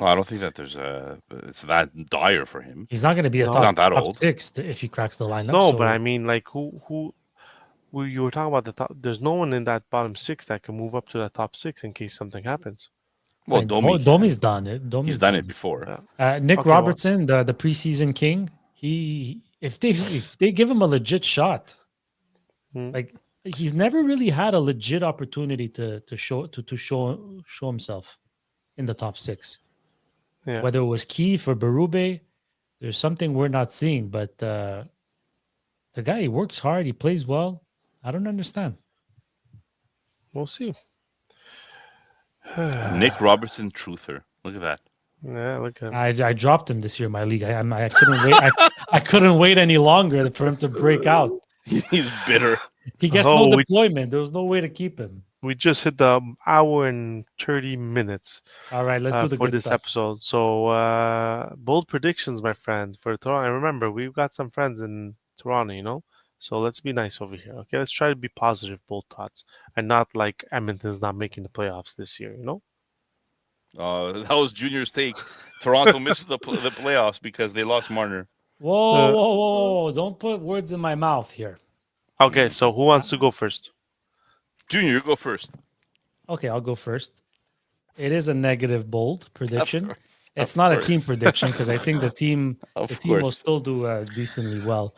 Well, I don't think that it's that dire for him. He's not going to be a No. He's not that top old. six if he cracks the lineup. no, So but I mean, like, you were talking about the top. There's no one in that bottom six that can move up to that top six in case something happens. Well, and Domi Domi's can. done it. He's Domi's done done it before. Yeah. Nick Okay, well, Robertson, the preseason king, he if they give him a legit shot, hmm, like he's never really had a legit opportunity to show himself in the top six. yeah, Whether it was Key for Berube, there's something we're not seeing. But the guy, he works hard, he plays well. I don't understand. we'll see. Nick Robertson, truther. Look at that. Yeah, look at him. I dropped him this year in my league. I couldn't wait. I couldn't wait any longer for him to break out. He's bitter. He gets Oh, no we- deployment. There was no way to keep him. We just hit the hour and 30 minutes All right, let's do the for good this stuff. episode. So, bold predictions, my friends, for Toronto. And remember, we've got some friends in Toronto. So let's be nice over here. Okay, let's try to be positive, bold thoughts, and not like Edmonton's not making the playoffs this year. That was Junior's take. Toronto misses the playoffs because they lost Marner. Whoa, Uh, whoa, whoa! Don't put words in my mouth here. Okay, so who wants to go first? Junior, you go first. Okay, I'll go first. It is a negative bold prediction. course, It's of not a course. team prediction because I think the team Of will course. still do decently well.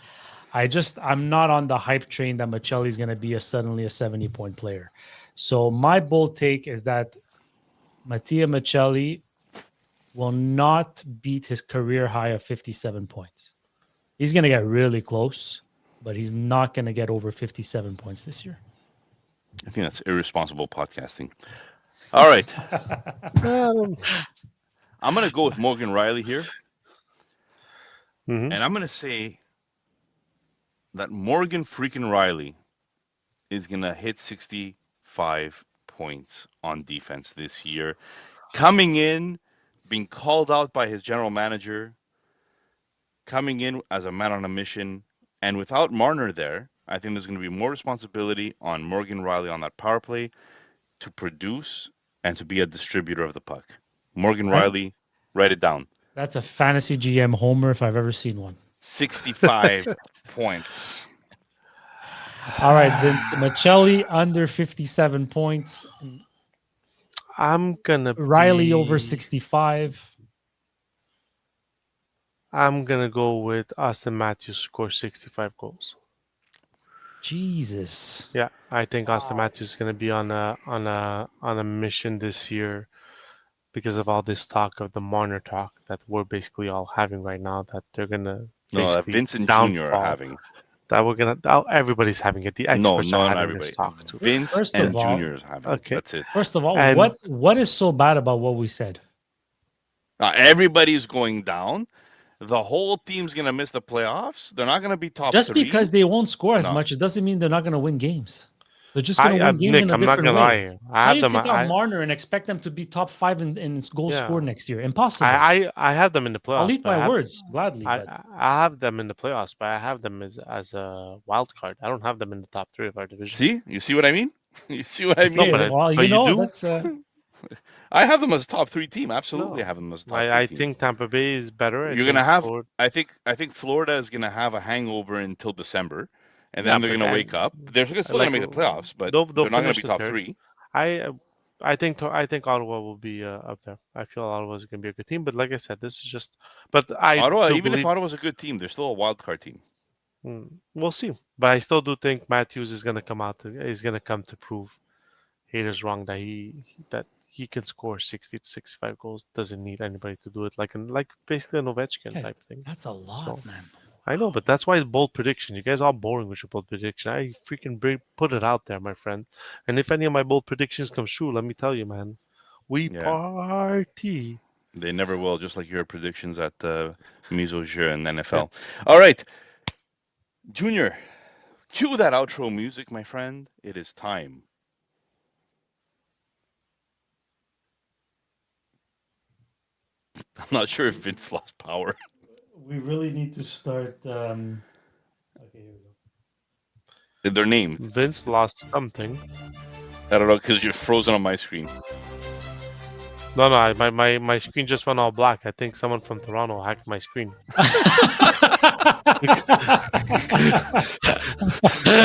I'm not on the hype train that Michelli's going to be suddenly a 70-point player. So my bold take is that Mattia Michelli will not beat his career high of 57 points. He's going to get really close, but he's not going to get over 57 points this year. I think that's irresponsible podcasting. All right. I'm going to go with Morgan Riley here. Mhm. And I'm going to say that Morgan freaking Riley is going to hit 65 points on defense this year. Coming in, being called out by his general manager, coming in as a man on a mission, and without Marner there, I think there's going to be more responsibility on Morgan Riley on that power play to produce and to be a distributor of the puck. Morgan Right. Riley, write it down. That's a fantasy GM homer if I've ever seen one. 65 points. All right, Vince Michelli under 57 points. I'm gonna Riley over be- 65. I'm gonna go with Austin Matthews score 65 goals. Jesus. Yeah, I think Austin Matthews is gonna be on a mission this year because of all this talk of the Marner talk that we're basically all having right now. That they're gonna No, that basically Vince and downfall. Junior are having. That we're gonna. Everybody's having it. The No, experts not are having everybody. this talk too. Vince First and of all- Junior is having. Okay. That's it. First of all, And- what is so bad about what we said? Everybody's going down. The whole team's gonna miss the playoffs. They're not gonna be top Just three. because they won't score as No. much, it doesn't mean they're not going to win games. They're just going to win games Nick, in a I'm not different gonna lie. way. Here. How I do have you them. take out Marner and expect them to be top 5 in goals Yeah. scored next year? Impossible. I have them in the playoffs. I'll eat but I my have- words gladly. I, but I have them in the playoffs, but I have them as a wild card. I don't have them in the top 3 of our division. See, you see what I mean? You see what I mean? No, okay, but well, but you know, do? that's I have them as top 3 team. Absolutely, No. I have them as top I 3 team. think Tampa Bay is better. You're gonna have. Florida- I think Florida is gonna have a hangover until December, and Yeah, then they're but gonna I- wake up. They're still like, gonna make the playoffs, but they'll they're not gonna finish be the top third. 3. I think Ottawa will be up there. I feel Ottawa is going to be a good team, but like I said, this is just. But I Ottawa, do even believe, if Ottawa's a good team, they're still a wild card team. We'll see. But I still do think Matthews is going to come out. Is going to come to prove haters wrong that he can score 60 to 65 goals. Doesn't need anybody to do it like basically an Ovechkin Guys, type thing. that's a lot, So- man. I know, but that's why it's bold prediction. You guys are all boring with your bold prediction. I freaking put it out there, my friend. And if any of my bold predictions come true, let me tell you, man, we Yeah. party. They never will, just like your predictions at Mise au Jeu and NFL. All right, Junior, Cue that outro music, my friend. It is time. I'm not sure if Vince lost power. We really need to start. Okay, here we go. Their name. Vince lost something. I don't know because you're frozen on my screen. No, my screen just went all black. I think someone from Toronto hacked my screen. I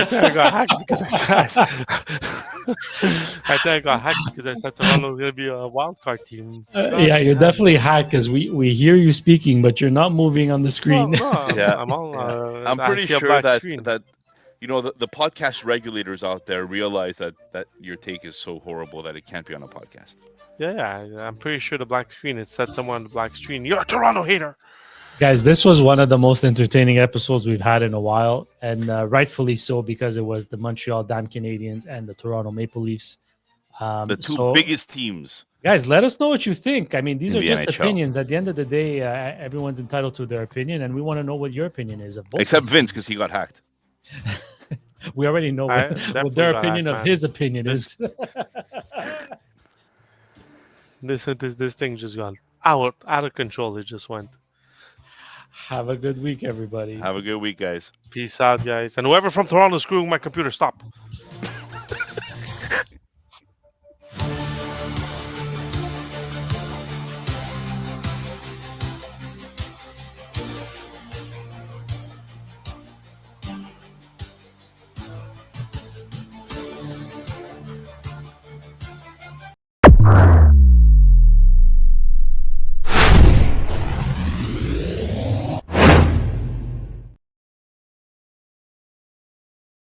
think I got hacked because I said. I think I got hacked because I said Toronto was going to be a wild card team. Yeah, you're definitely hacked because we hear you speaking, but you're not moving on the Well, screen. no, Yeah. I'm all. I'm I pretty see a sure black that screen. you know the podcast regulators out there realize that your take is so horrible that it can't be on a podcast. Yeah, I'm pretty sure the black screen. It said somewhere on the black screen. You're a Toronto hater. Guys, this was one of the most entertaining episodes we've had in a while, and rightfully so because it was the Montreal Damn Canadiens and the Toronto Maple Leafs. The two So, biggest teams guys, let us know what you think. I mean, these in are the just NHL. opinions. At the end of the day, everyone's entitled to their opinion, and we want to know what your opinion is of both. except these Vince teams. because he got hacked. We already know I what definitely their got opinion hacked, of man. his opinion This- is. This thing just got out of control. It just went. Have a good week, everybody. Have a good week, guys. Peace out, guys. And whoever from Toronto is screwing my computer, stop.